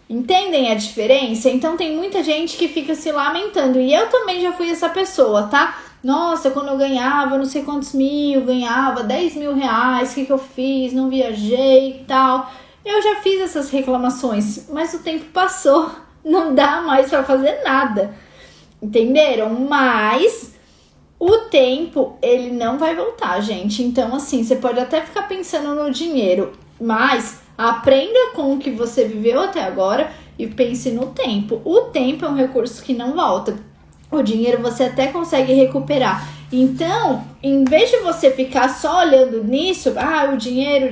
Entendem a diferença? Então tem muita gente que fica se lamentando. E eu também já fui essa pessoa, tá? Nossa, quando eu ganhava não sei quantos mil, ganhava 10 mil reais, o que eu fiz? Não viajei e tal. Eu já fiz essas reclamações, mas o tempo passou. Não dá mais pra fazer nada. Entenderam? Mas o tempo, ele não vai voltar, gente. Então, assim, você pode até ficar pensando no dinheiro, mas aprenda com o que você viveu até agora e pense no tempo. O tempo é um recurso que não volta. O dinheiro você até consegue recuperar. Então, em vez de você ficar só olhando nisso, o dinheiro,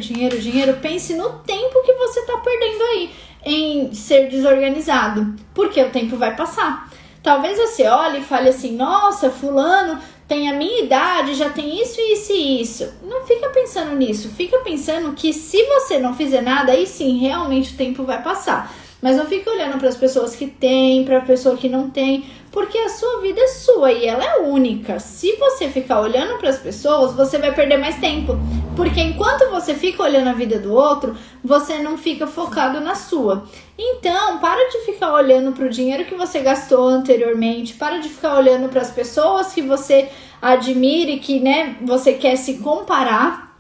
pense no tempo que você tá perdendo aí em ser desorganizado, porque o tempo vai passar. Talvez você olhe e fale assim, nossa, fulano tem a minha idade, já tem isso, isso e isso. Não fica pensando nisso, fica pensando que se você não fizer nada, aí sim, realmente o tempo vai passar. Mas não fica olhando para as pessoas que têm, para a pessoa que não tem, porque a sua vida é sua e ela é única. Se você ficar olhando para as pessoas, você vai perder mais tempo. Porque enquanto você fica olhando a vida do outro, você não fica focado na sua. Então, para de ficar olhando para o dinheiro que você gastou anteriormente, para de ficar olhando para as pessoas que você admira e que, você quer se comparar.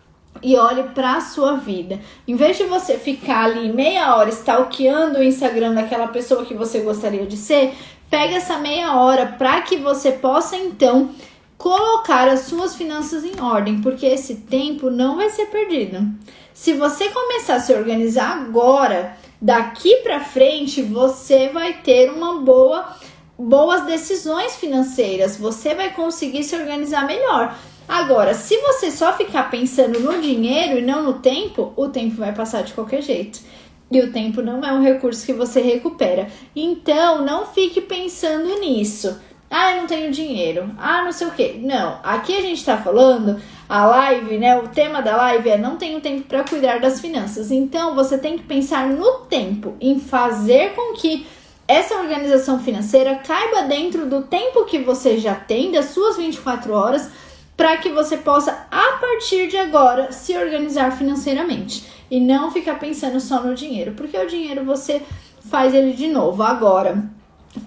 E olhe para a sua vida. Em vez de você ficar ali meia hora stalkeando o Instagram daquela pessoa que você gostaria de ser, pega essa meia hora para que você possa então colocar as suas finanças em ordem, porque esse tempo não vai ser perdido. Se você começar a se organizar agora, daqui para frente você vai ter boas decisões financeiras, você vai conseguir se organizar melhor. Agora, se você só ficar pensando no dinheiro e não no tempo, o tempo vai passar de qualquer jeito. E o tempo não é um recurso que você recupera. Então, não fique pensando nisso. Eu não tenho dinheiro. Não sei o quê. Não, aqui a gente tá falando, a live, o tema da live é não tenho tempo para cuidar das finanças. Então, você tem que pensar no tempo, em fazer com que essa organização financeira caiba dentro do tempo que você já tem, das suas 24 horas, para que você possa, a partir de agora, se organizar financeiramente. E não ficar pensando só no dinheiro, porque o dinheiro você faz ele de novo. Agora,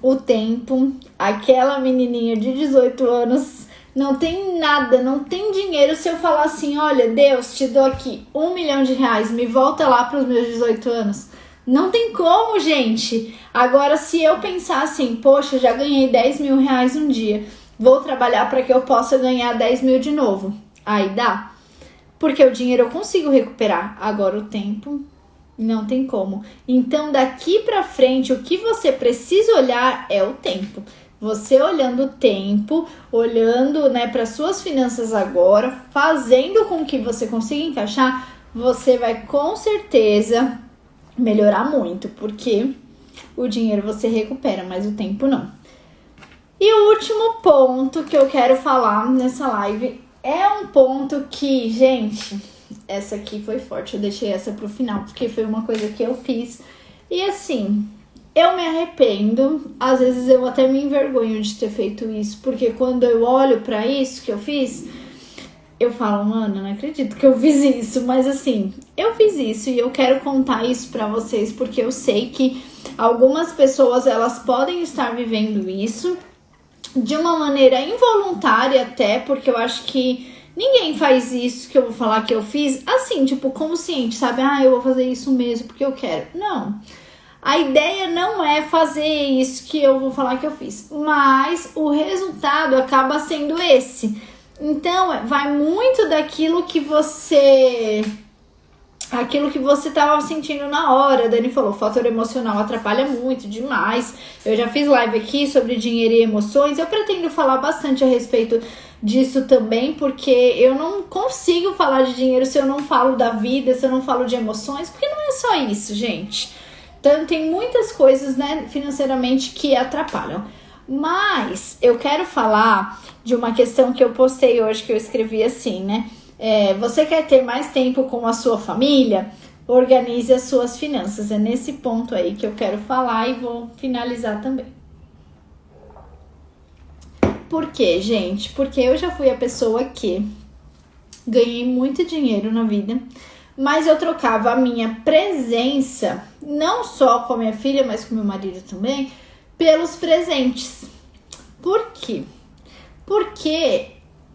o tempo, aquela menininha de 18 anos, não tem nada, não tem dinheiro. Se eu falar assim, olha, Deus, te dou aqui R$1 milhão, me volta lá para os meus 18 anos. Não tem como, gente. Agora, se eu pensar assim, poxa, já ganhei 10 mil reais um dia, vou trabalhar para que eu possa ganhar 10 mil de novo. Aí dá. Porque o dinheiro eu consigo recuperar. Agora o tempo não tem como. Então daqui para frente o que você precisa olhar é o tempo. Você olhando o tempo, olhando para suas finanças agora, fazendo com que você consiga encaixar, você vai com certeza melhorar muito. Porque o dinheiro você recupera, mas o tempo não. E o último ponto que eu quero falar nessa live é um ponto que, gente, essa aqui foi forte, eu deixei essa pro final, porque foi uma coisa que eu fiz. E assim, eu me arrependo, às vezes eu até me envergonho de ter feito isso, porque quando eu olho pra isso que eu fiz, eu falo, mano, não acredito que eu fiz isso. Mas assim, eu fiz isso e eu quero contar isso pra vocês, porque eu sei que algumas pessoas, elas podem estar vivendo isso de uma maneira involuntária até, porque eu acho que Ninguém faz isso que eu vou falar que eu fiz assim, tipo, consciente, sabe? Ah, eu vou fazer isso mesmo porque eu quero. Não. A ideia não é fazer isso que eu vou falar que eu fiz, mas o resultado acaba sendo esse. Então, vai muito daquilo que você estava sentindo na hora. A Dani falou, o fator emocional atrapalha muito, demais. Eu já fiz live aqui sobre dinheiro e emoções. Eu pretendo falar bastante a respeito disso também, porque eu não consigo falar de dinheiro se eu não falo da vida, se eu não falo de emoções, porque não é só isso, gente. Então, tem muitas coisas, né, financeiramente que atrapalham. Mas eu quero falar de uma questão que eu postei hoje, que eu escrevi assim, né? Você quer ter mais tempo com a sua família? Organize as suas finanças. É nesse ponto aí que eu quero falar e vou finalizar também. Por quê, gente? Porque eu já fui a pessoa que ganhei muito dinheiro na vida, mas eu trocava a minha presença, não só com a minha filha, mas com meu marido também, pelos presentes. Por quê? Porque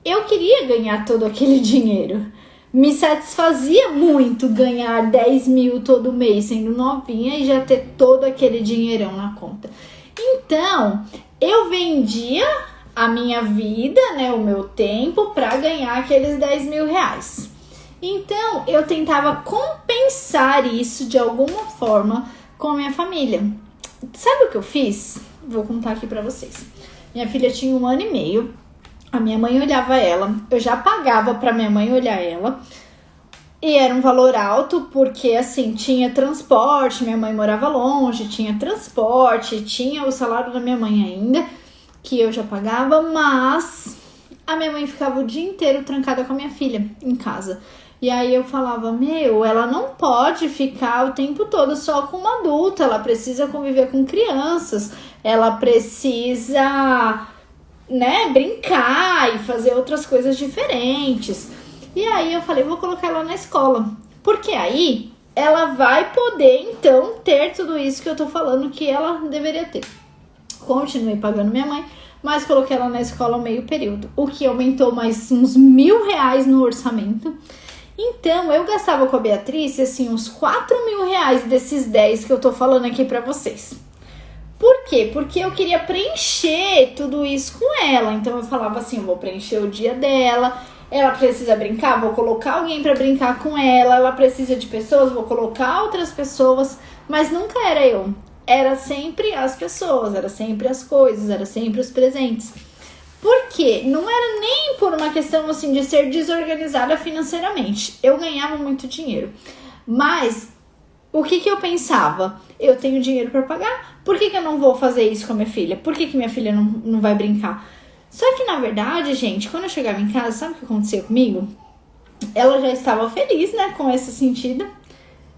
eu queria ganhar todo aquele dinheiro. Me satisfazia muito ganhar 10 mil todo mês sendo novinha e já ter todo aquele dinheirão na conta. Então, eu vendia a minha vida, né, o meu tempo, para ganhar aqueles 10 mil reais. Então, eu tentava compensar isso de alguma forma com a minha família. Sabe o que eu fiz? Vou contar aqui pra vocês. Minha filha tinha 1 ano e meio. A minha mãe olhava ela. Eu já pagava pra minha mãe olhar ela. E era um valor alto, porque assim, tinha transporte. Minha mãe morava longe, tinha transporte. Tinha o salário da minha mãe ainda, que eu já pagava. Mas a minha mãe ficava o dia inteiro trancada com a minha filha em casa. E aí eu falava, ela não pode ficar o tempo todo só com uma adulta, ela precisa conviver com crianças, ela precisa, né, brincar e fazer outras coisas diferentes. E aí eu falei, vou colocar ela na escola, porque aí ela vai poder, então, ter tudo isso que eu tô falando que ela deveria ter. Continuei pagando minha mãe, mas coloquei ela na escola meio período, o que aumentou mais uns R$1.000 no orçamento. Então, eu gastava com a Beatriz, assim, uns R$4.000 desses 10 que eu tô falando aqui pra vocês. Por quê? Porque eu queria preencher tudo isso com ela. Então, eu falava assim, eu vou preencher o dia dela, ela precisa brincar, vou colocar alguém pra brincar com ela, ela precisa de pessoas, vou colocar outras pessoas, mas nunca era eu. Era sempre as pessoas, era sempre as coisas, era sempre os presentes. Por quê? Não era nem por uma questão assim de ser desorganizada financeiramente. Eu ganhava muito dinheiro. Mas o que eu pensava? Eu tenho dinheiro para pagar. Por que eu não vou fazer isso com a minha filha? Por que minha filha não vai brincar? Só que na verdade, gente, quando eu chegava em casa, sabe o que acontecia comigo? Ela já estava feliz, né, com esse sentido.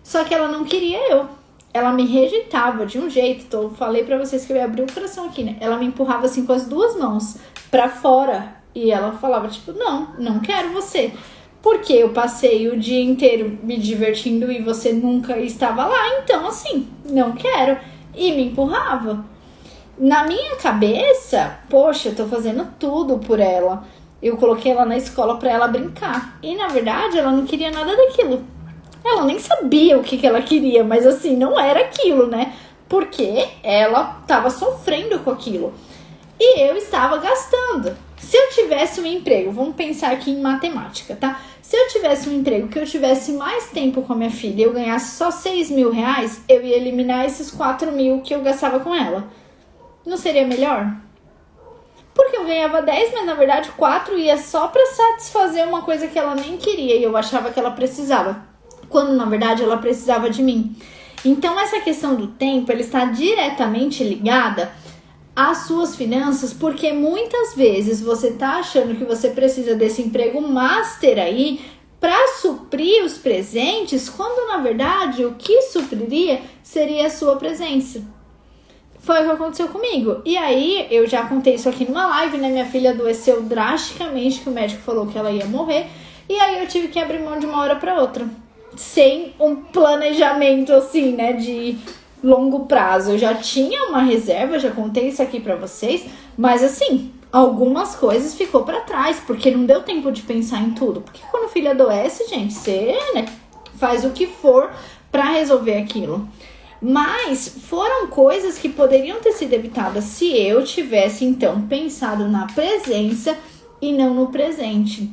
Só que ela não queria eu. Ela me rejeitava de um jeito. Então, eu falei pra vocês que eu ia abrir o coração aqui, né? Ela me empurrava assim com as duas mãos pra fora. E ela falava, tipo, não quero você. Porque eu passei o dia inteiro me divertindo e você nunca estava lá. Então, assim, não quero. E me empurrava. Na minha cabeça, poxa, eu tô fazendo tudo por ela. Eu coloquei ela na escola pra ela brincar. E, na verdade, ela não queria nada daquilo. Ela nem sabia o que ela queria, mas assim, não era aquilo, né? Porque ela tava sofrendo com aquilo. E eu estava gastando. Se eu tivesse um emprego, vamos pensar aqui em matemática, tá? Se eu tivesse um emprego que eu tivesse mais tempo com a minha filha e eu ganhasse só R$6.000, eu ia eliminar esses 4.000 que eu gastava com ela. Não seria melhor? Porque eu ganhava 10, mas na verdade 4 ia só pra satisfazer uma coisa que ela nem queria e eu achava que ela precisava. Quando na verdade ela precisava de mim. Então essa questão do tempo, ela está diretamente ligada às suas finanças, porque muitas vezes você tá achando que você precisa desse emprego master aí para suprir os presentes, quando na verdade o que supriria seria a sua presença. Foi o que aconteceu comigo. E aí, eu já contei isso aqui numa live, né? Minha filha adoeceu drasticamente, que o médico falou que ela ia morrer. E aí eu tive que abrir mão de uma hora para outra. Sem um planejamento assim, né, de longo prazo. Eu já tinha uma reserva, já contei isso aqui pra vocês, mas assim, algumas coisas ficou para trás, porque não deu tempo de pensar em tudo. Porque quando o filho adoece, gente, você, né, faz o que for para resolver aquilo. Mas foram coisas que poderiam ter sido evitadas se eu tivesse, então, pensado na presença e não no presente.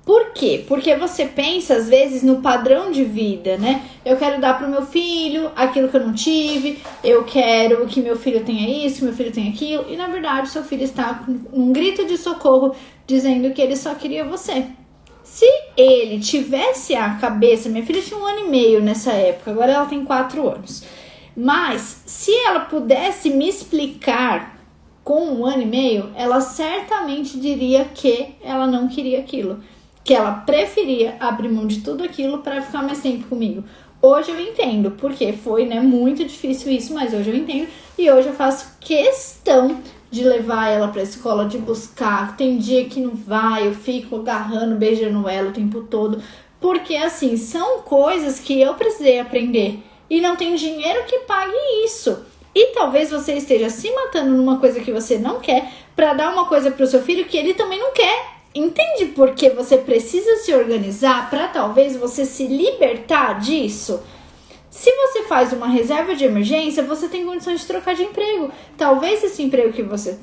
Por quê? Porque você pensa, às vezes, no padrão de vida, né? Eu quero dar pro meu filho aquilo que eu não tive, eu quero que meu filho tenha isso, que meu filho tenha aquilo, e na verdade seu filho está com um grito de socorro dizendo que ele só queria você. Se ele tivesse a cabeça, minha filha tinha 1 ano e meio nessa época, agora ela tem 4 anos, mas se ela pudesse me explicar com 1 ano e meio, ela certamente diria que ela não queria aquilo, que ela preferia abrir mão de tudo aquilo para ficar mais tempo comigo. Hoje eu entendo, porque foi, né, muito difícil isso, mas hoje eu entendo e hoje eu faço questão de levar ela pra escola, de buscar. Tem dia que não vai, eu fico agarrando, beijando ela o tempo todo, porque assim, são coisas que eu precisei aprender e não tem dinheiro que pague isso. E talvez você esteja se matando numa coisa que você não quer para dar uma coisa pro seu filho que ele também não quer. Entende por que você precisa se organizar para talvez você se libertar disso? Se você faz uma reserva de emergência, você tem condições de trocar de emprego. Talvez esse emprego que você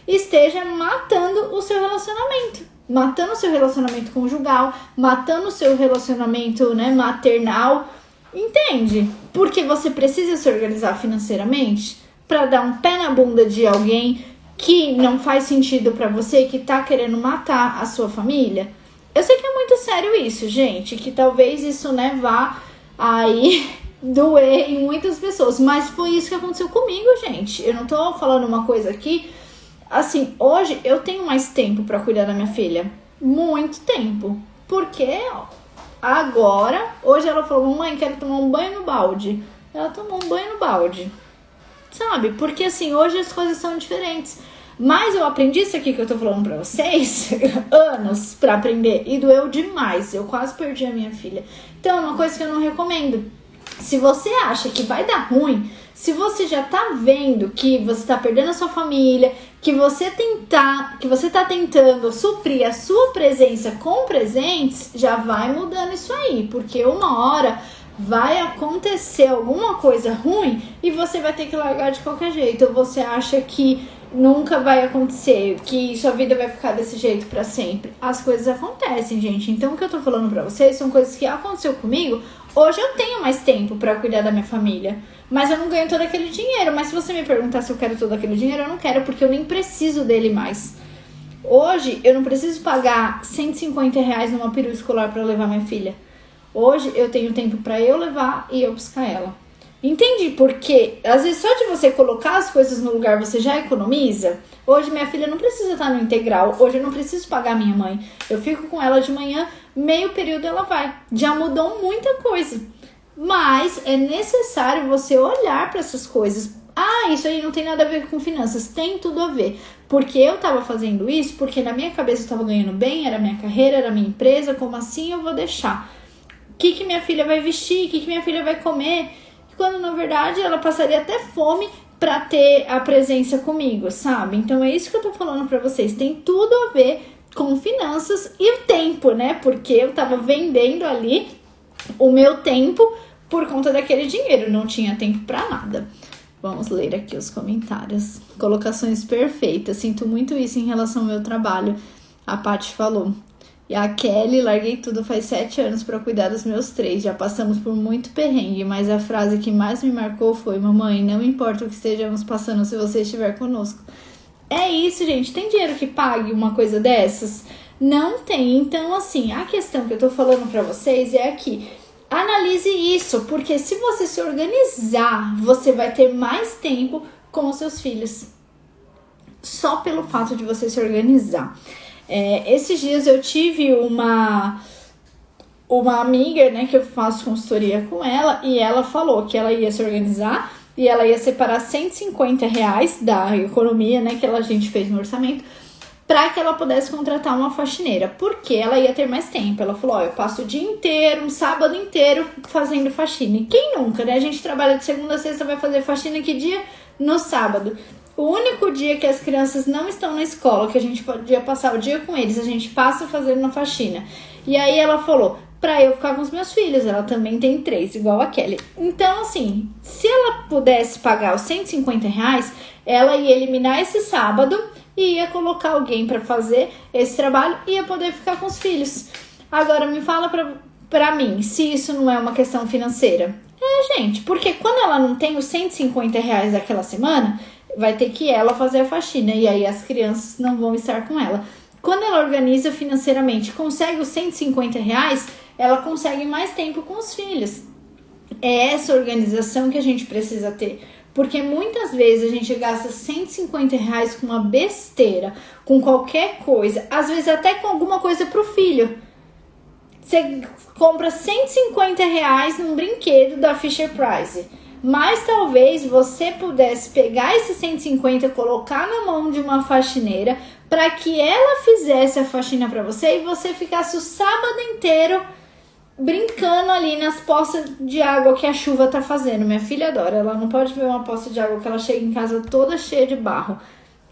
esteja matando o seu relacionamento. Matando o seu relacionamento conjugal, matando o seu relacionamento, né, maternal. Entende? Porque você precisa se organizar financeiramente para dar um pé na bunda de alguém que não faz sentido pra você, que tá querendo matar a sua família. Eu sei que é muito sério isso, gente, que talvez isso, né, vá aí doer em muitas pessoas, mas foi isso que aconteceu comigo, gente. Eu não tô falando uma coisa aqui, assim, hoje eu tenho mais tempo pra cuidar da minha filha, muito tempo, porque agora, hoje ela falou, mamãe, quero tomar um banho no balde. Ela tomou um banho no balde. Sabe? Porque assim, hoje as coisas são diferentes. Mas eu aprendi isso aqui que eu tô falando pra vocês anos pra aprender e doeu demais. Eu quase perdi a minha filha. Então é uma coisa que eu não recomendo. Se você acha que vai dar ruim, se você já tá vendo que você tá perdendo a sua família, que você tá tentando suprir a sua presença com presentes, já vai mudando isso aí. Porque uma hora vai acontecer alguma coisa ruim e você vai ter que largar de qualquer jeito. Ou você acha que nunca vai acontecer, que sua vida vai ficar desse jeito pra sempre. As coisas acontecem, gente. Então o que eu tô falando pra vocês são coisas que aconteceu comigo. Hoje eu tenho mais tempo pra cuidar da minha família, mas eu não ganho todo aquele dinheiro. Mas se você me perguntar se eu quero todo aquele dinheiro, eu não quero, porque eu nem preciso dele mais. Hoje eu não preciso pagar R$150 numa perua escolar pra levar minha filha. Hoje eu tenho tempo pra eu levar e eu buscar ela. Entende? Porque às vezes só de você colocar as coisas no lugar você já economiza. Hoje minha filha não precisa estar no integral. Hoje eu não preciso pagar minha mãe. Eu fico com ela de manhã, meio período ela vai. Já mudou muita coisa. Mas é necessário você olhar para essas coisas. Ah, isso aí não tem nada a ver com finanças. Tem tudo a ver. Porque eu tava fazendo isso, porque na minha cabeça eu tava ganhando bem, era minha carreira, era minha empresa. Como assim eu vou deixar? O que minha filha vai vestir? O que minha filha vai comer? Quando na verdade ela passaria até fome pra ter a presença comigo, sabe? Então é isso que eu tô falando pra vocês. Tem tudo a ver com finanças e o tempo, né? Porque eu tava vendendo ali o meu tempo por conta daquele dinheiro. Não tinha tempo pra nada. Vamos ler aqui os comentários. Colocações perfeitas. Sinto muito isso em relação ao meu trabalho. A Paty falou. E a Kelly, larguei tudo faz 7 anos para cuidar dos meus 3. Já passamos por muito perrengue, mas a frase que mais me marcou foi: mamãe, não importa o que estejamos passando se você estiver conosco. É isso, gente. Tem dinheiro que pague uma coisa dessas? Não tem. Então, assim, a questão que eu tô falando para vocês é aqui. Analise isso, porque se você se organizar, você vai ter mais tempo com os seus filhos. Só pelo fato de você se organizar. Esses dias eu tive uma amiga, né, que eu faço consultoria com ela, e ela falou que ela ia se organizar e ela ia separar R$150 da economia, né, que a gente fez no orçamento, para que ela pudesse contratar uma faxineira, porque ela ia ter mais tempo. Ela falou, eu passo o dia inteiro, um sábado inteiro fazendo faxina. E quem nunca, né? A gente trabalha de segunda a sexta, vai fazer faxina que dia? No sábado. O único dia que as crianças não estão na escola, que a gente podia passar o dia com eles, a gente passa fazendo uma faxina. E aí ela falou, pra eu ficar com os meus filhos, ela também tem 3, igual a Kelly. Então, assim, se ela pudesse pagar os R$150, ela ia eliminar esse sábado e ia colocar alguém pra fazer esse trabalho e ia poder ficar com os filhos. Agora, me fala pra mim, se isso não é uma questão financeira. Gente, porque quando ela não tem os R$150 daquela semana, vai ter que ela fazer a faxina e aí as crianças não vão estar com ela. Quando ela organiza financeiramente, consegue os R$150, ela consegue mais tempo com os filhos. É essa organização que a gente precisa ter. Porque muitas vezes a gente gasta R$150 com uma besteira, com qualquer coisa, às vezes até com alguma coisa pro filho. Você compra R$150 num brinquedo da Fisher Price. Mas talvez você pudesse pegar esse 150 e colocar na mão de uma faxineira para que ela fizesse a faxina para você e você ficasse o sábado inteiro brincando ali nas poças de água que a chuva tá fazendo. Minha filha adora, ela não pode ver uma poça de água que ela chega em casa toda cheia de barro.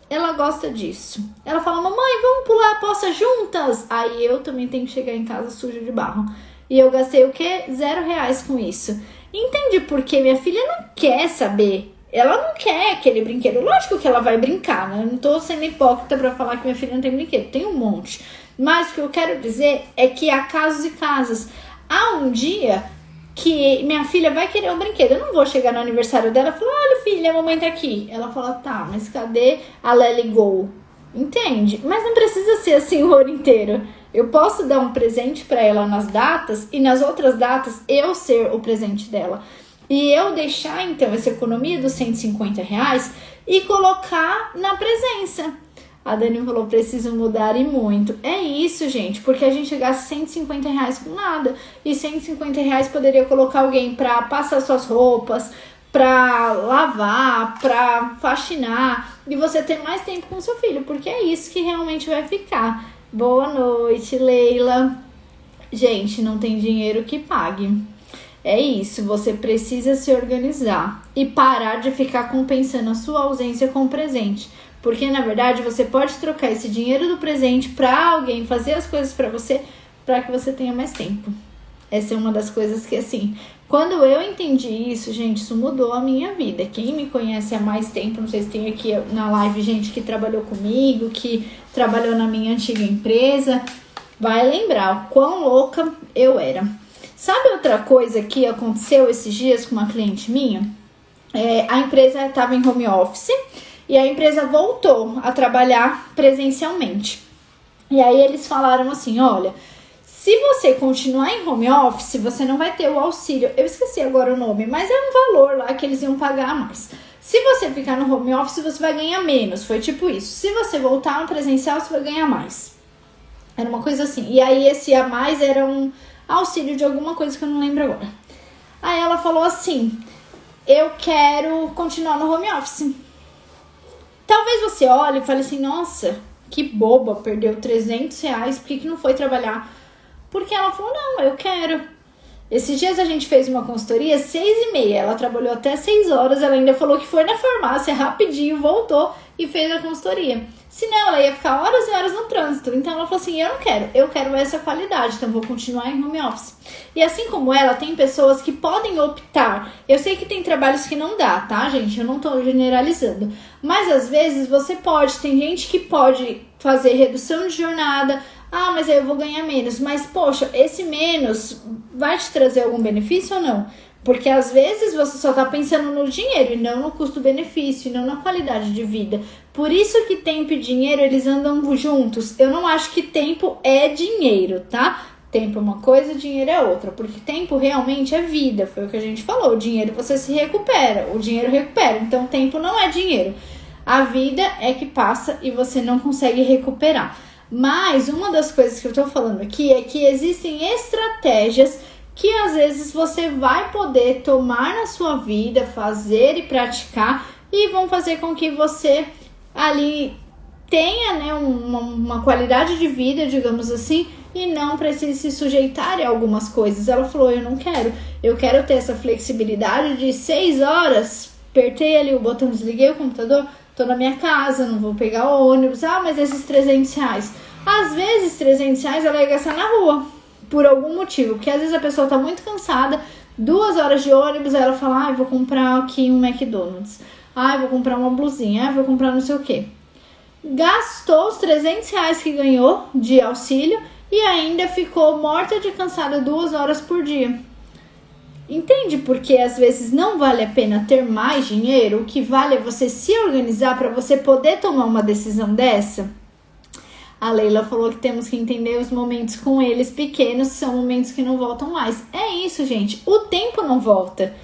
Ela gosta disso. Ela fala, mamãe, vamos pular a poça juntas? Aí eu também tenho que chegar em casa suja de barro. E eu gastei o quê? R$0 com isso. Entendi porque minha filha não quer saber. Ela não quer aquele brinquedo. Lógico que ela vai brincar, né? Eu não tô sendo hipócrita pra falar que minha filha não tem brinquedo. Tem um monte. Mas o que eu quero dizer é que há casos e casos. Há um dia que minha filha vai querer um brinquedo. Eu não vou chegar no aniversário dela e falar, olha filha, a mamãe tá aqui. Ela fala, tá, mas cadê a Let It Go? Entende? Mas não precisa ser assim o ano inteiro. Eu posso dar um presente pra ela nas datas e nas outras datas eu ser o presente dela. E eu deixar então essa economia dos R$150 e colocar na presença. A Dani falou, preciso mudar e muito. É isso, gente, porque a gente gasta R$150 com nada. E R$150 poderia colocar alguém pra passar suas roupas, pra lavar, pra faxinar. E você ter mais tempo com seu filho, porque é isso que realmente vai ficar. Boa noite, Leila. Gente, não tem dinheiro que pague. É isso, você precisa se organizar e parar de ficar compensando a sua ausência com o presente. Porque, na verdade, você pode trocar esse dinheiro do presente para alguém fazer as coisas para você, para que você tenha mais tempo. Essa é uma das coisas que, assim, quando eu entendi isso, gente, isso mudou a minha vida. Quem me conhece há mais tempo, não sei se tem aqui na live gente que trabalhou comigo, que trabalhou na minha antiga empresa, vai lembrar o quão louca eu era. Sabe outra coisa que aconteceu esses dias com uma cliente minha? A empresa estava em home office e a empresa voltou a trabalhar presencialmente. E aí eles falaram assim, olha, se você continuar em home office, você não vai ter o auxílio. Eu esqueci agora o nome, mas é um valor lá que eles iam pagar a mais. Se você ficar no home office, você vai ganhar menos. Foi tipo isso. Se você voltar no presencial, você vai ganhar mais. Era uma coisa assim. E aí esse a mais era um auxílio de alguma coisa que eu não lembro agora. Aí ela falou assim, eu quero continuar no home office. Talvez você olhe e fale assim, nossa, que boba, perdeu R$300, por que não foi trabalhar? Porque ela falou, não, eu quero. Esses dias a gente fez uma consultoria, 6h30, ela trabalhou até 6 horas, ela ainda falou que foi na farmácia rapidinho, voltou e fez a consultoria. Senão ela ia ficar horas e horas no trânsito. Então ela falou assim, eu quero essa qualidade, então vou continuar em home office. E assim como ela, tem pessoas que podem optar. Eu sei que tem trabalhos que não dá, tá, gente? Eu não tô generalizando. Mas às vezes você pode, tem gente que pode fazer redução de jornada. Ah, mas aí eu vou ganhar menos. Mas, poxa, esse menos vai te trazer algum benefício ou não? Porque às vezes você só tá pensando no dinheiro e não no custo-benefício, e não na qualidade de vida. Por isso que tempo e dinheiro, eles andam juntos. Eu não acho que tempo é dinheiro, tá? Tempo é uma coisa, dinheiro é outra. Porque tempo realmente é vida, foi o que a gente falou. O dinheiro você se recupera, o dinheiro recupera. Então, tempo não é dinheiro. A vida é que passa e você não consegue recuperar. Mas uma das coisas que eu tô falando aqui é que existem estratégias que às vezes você vai poder tomar na sua vida, fazer e praticar e vão fazer com que você ali tenha, né, uma qualidade de vida, digamos assim, e não precise se sujeitar a algumas coisas. Ela falou, eu quero ter essa flexibilidade de 6 horas, apertei ali o botão, desliguei o computador, tô na minha casa, não vou pegar ônibus. Ah, mas esses R$ 300. Às vezes, R$ 300 ela ia gastar na rua, por algum motivo. Porque às vezes a pessoa tá muito cansada, 2 horas de ônibus, ela fala, vou comprar aqui um McDonald's. Vou comprar uma blusinha, vou comprar não sei o quê. Gastou os R$ 300 que ganhou de auxílio e ainda ficou morta de cansada 2 horas por dia. Entende? Porque às vezes não vale a pena ter mais dinheiro, o que vale é você se organizar para você poder tomar uma decisão dessa. A Leila falou que temos que entender os momentos com eles pequenos, são momentos que não voltam mais. É isso, gente, o tempo não volta.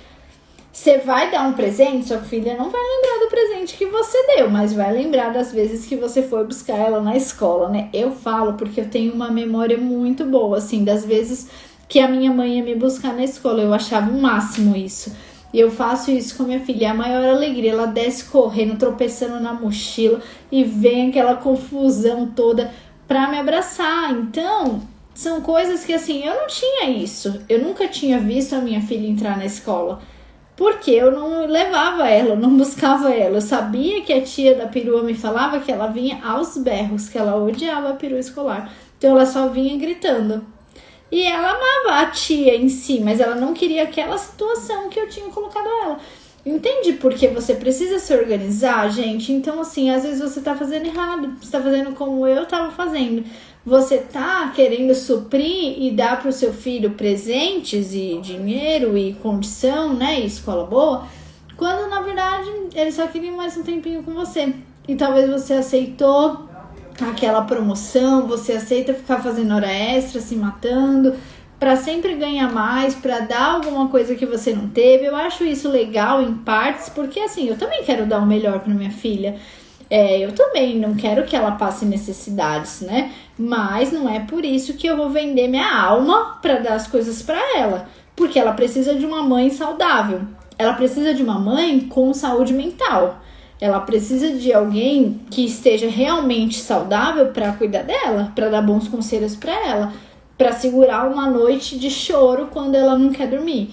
Você vai dar um presente, sua filha não vai lembrar do presente que você deu, mas vai lembrar das vezes que você foi buscar ela na escola, né? Eu falo porque eu tenho uma memória muito boa, assim, das vezes que a minha mãe ia me buscar na escola. Eu achava o máximo isso. E eu faço isso com minha filha. É a maior alegria. Ela desce correndo, tropeçando na mochila e vem aquela confusão toda pra me abraçar. Então, são coisas que, assim, eu não tinha isso. Eu nunca tinha visto a minha filha entrar na escola. Porque eu não levava ela, eu não buscava ela. Eu sabia que a tia da perua me falava que ela vinha aos berros, que ela odiava a perua escolar. Então, ela só vinha gritando. E ela amava a tia em si, mas ela não queria aquela situação que eu tinha colocado ela. Entende? Porque você precisa se organizar, gente. Então, assim, às vezes você tá fazendo errado. Você tá fazendo como eu tava fazendo. Você tá querendo suprir e dar pro seu filho presentes e dinheiro e condição, né? E escola boa. Quando, na verdade, ele só queria mais um tempinho com você. E talvez você aceitou aquela promoção, você aceita ficar fazendo hora extra, se matando, para sempre ganhar mais, para dar alguma coisa que você não teve. Eu acho isso legal em partes, porque assim, eu também quero dar o melhor para minha filha. Eu também não quero que ela passe necessidades, né? Mas não é por isso que eu vou vender minha alma para dar as coisas para ela, porque ela precisa de uma mãe saudável. Ela precisa de uma mãe com saúde mental. Ela precisa de alguém que esteja realmente saudável para cuidar dela, para dar bons conselhos para ela, para segurar uma noite de choro quando ela não quer dormir.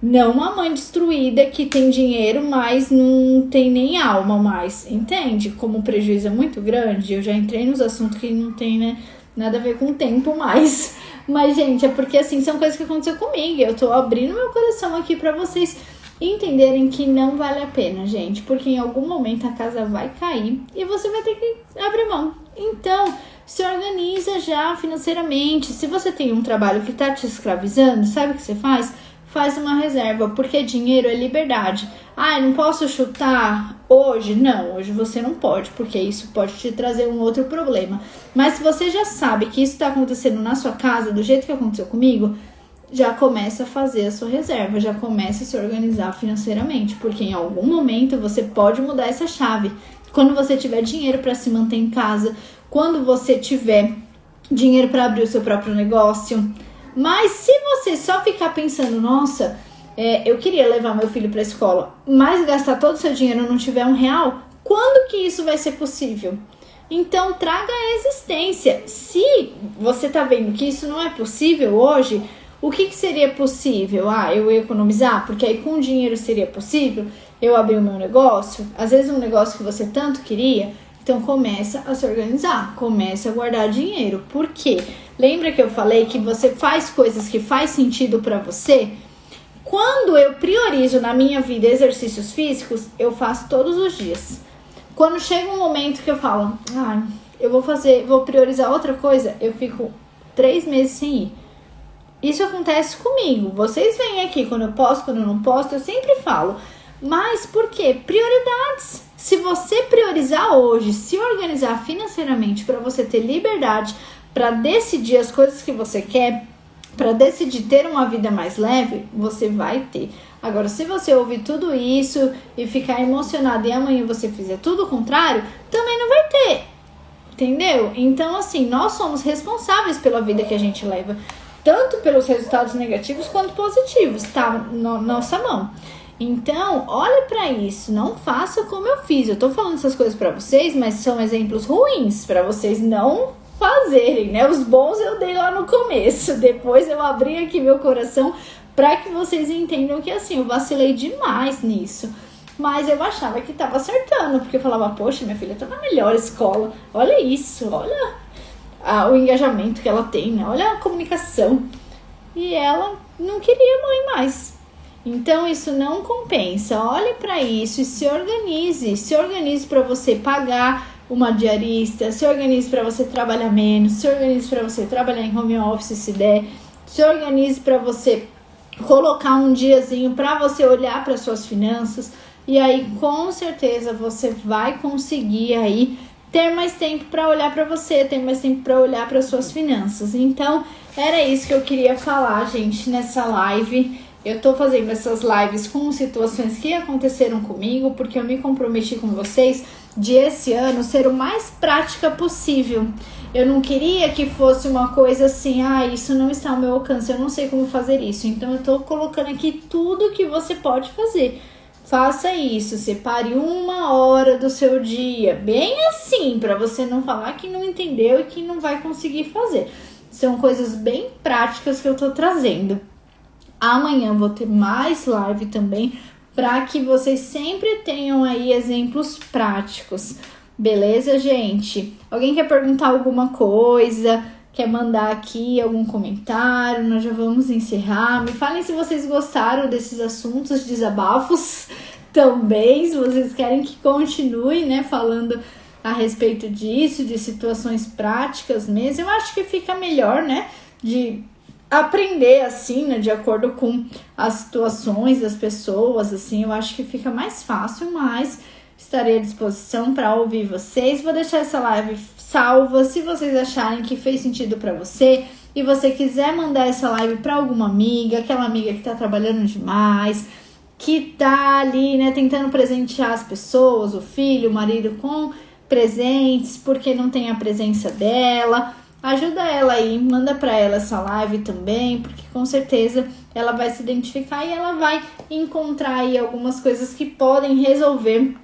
Não uma mãe destruída que tem dinheiro, mas não tem nem alma mais, entende? Como o prejuízo é muito grande, eu já entrei nos assuntos que não tem, né, nada a ver com o tempo mais. Mas, gente, é porque assim, são coisas que aconteceram comigo. Eu tô abrindo meu coração aqui para vocês entenderem que não vale a pena, gente, porque em algum momento a casa vai cair e você vai ter que abrir mão. Então, se organiza já financeiramente. Se você tem um trabalho que tá te escravizando, sabe o que você faz? Faz uma reserva, porque dinheiro é liberdade. Eu não posso chutar hoje? Não, hoje você não pode, porque isso pode te trazer um outro problema. Mas se você já sabe que isso tá acontecendo na sua casa, do jeito que aconteceu comigo, já começa a fazer a sua reserva, já começa a se organizar financeiramente, porque em algum momento você pode mudar essa chave. Quando você tiver dinheiro para se manter em casa, quando você tiver dinheiro para abrir o seu próprio negócio. Mas se você só ficar pensando, nossa, eu queria levar meu filho para a escola, mas gastar todo o seu dinheiro e não tiver R$1, quando que isso vai ser possível? Então traga a existência. Se você tá vendo que isso não é possível hoje, o que seria possível? Eu ia economizar, porque aí com o dinheiro seria possível eu abrir o meu negócio. Às vezes um negócio que você tanto queria, então começa a se organizar, começa a guardar dinheiro. Por quê? Lembra que eu falei que você faz coisas que faz sentido para você? Quando eu priorizo na minha vida exercícios físicos, eu faço todos os dias. Quando chega um momento que eu falo, vou priorizar outra coisa, eu fico 3 meses sem ir. Isso acontece comigo. Vocês vêm aqui quando eu posto, quando eu não posto, eu sempre falo. Mas por quê? Prioridades. Se você priorizar hoje, se organizar financeiramente para você ter liberdade, para decidir as coisas que você quer, para decidir ter uma vida mais leve, você vai ter. Agora, se você ouvir tudo isso e ficar emocionado e amanhã você fizer tudo o contrário, também não vai ter. Entendeu? Então, assim, nós somos responsáveis pela vida que a gente leva. Tanto pelos resultados negativos quanto positivos, tá na nossa mão. Então, olha pra isso, não faça como eu fiz. Eu tô falando essas coisas pra vocês, mas são exemplos ruins pra vocês não fazerem, né? Os bons eu dei lá no começo, depois eu abri aqui meu coração pra que vocês entendam que assim, eu vacilei demais nisso. Mas eu achava que tava acertando, porque eu falava, poxa, minha filha tá na melhor escola. Olha isso, olha o engajamento que ela tem, né? Olha a comunicação. E ela não queria mãe mais. Então isso não compensa. Olhe para isso e se organize. Se organize para você pagar uma diarista, se organize para você trabalhar menos, se organize para você trabalhar em home office se der, se organize para você colocar um diazinho para você olhar para suas finanças. E aí com certeza você vai conseguir aí ter mais tempo para olhar para você, ter mais tempo para olhar para suas finanças. Então, era isso que eu queria falar, gente, nessa live. Eu tô fazendo essas lives com situações que aconteceram comigo, porque eu me comprometi com vocês de esse ano ser o mais prática possível. Eu não queria que fosse uma coisa assim, isso não está ao meu alcance, eu não sei como fazer isso. Então, eu tô colocando aqui tudo que você pode fazer. Faça isso, separe 1 hora do seu dia, bem assim, para você não falar que não entendeu e que não vai conseguir fazer. São coisas bem práticas que eu tô trazendo. Amanhã vou ter mais live também, para que vocês sempre tenham aí exemplos práticos. Beleza, gente? Alguém quer perguntar alguma coisa? Quer mandar aqui algum comentário? Nós já vamos encerrar. Me falem se vocês gostaram desses assuntos, desabafos também, se vocês querem que continue, né, falando a respeito disso, de situações práticas mesmo. Eu acho que fica melhor, né, de aprender assim, né, de acordo com as situações das pessoas, assim, eu acho que fica mais fácil, mas estarei à disposição para ouvir vocês. Vou deixar essa live salva, se vocês acharem que fez sentido para você e você quiser mandar essa live para alguma amiga, aquela amiga que tá trabalhando demais, que tá ali, né, tentando presentear as pessoas, o filho, o marido com presentes, porque não tem a presença dela, ajuda ela aí, manda para ela essa live também, porque com certeza ela vai se identificar e ela vai encontrar aí algumas coisas que podem resolver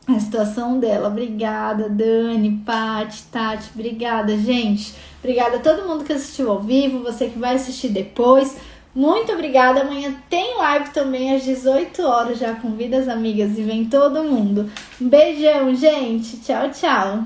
a situação dela. Obrigada, Dani, Paty, Tati, obrigada, gente. Obrigada a todo mundo que assistiu ao vivo, você que vai assistir depois. Muito obrigada. Amanhã tem live também às 18 horas. Já convida as amigas e vem todo mundo. Um beijão, gente. Tchau, tchau.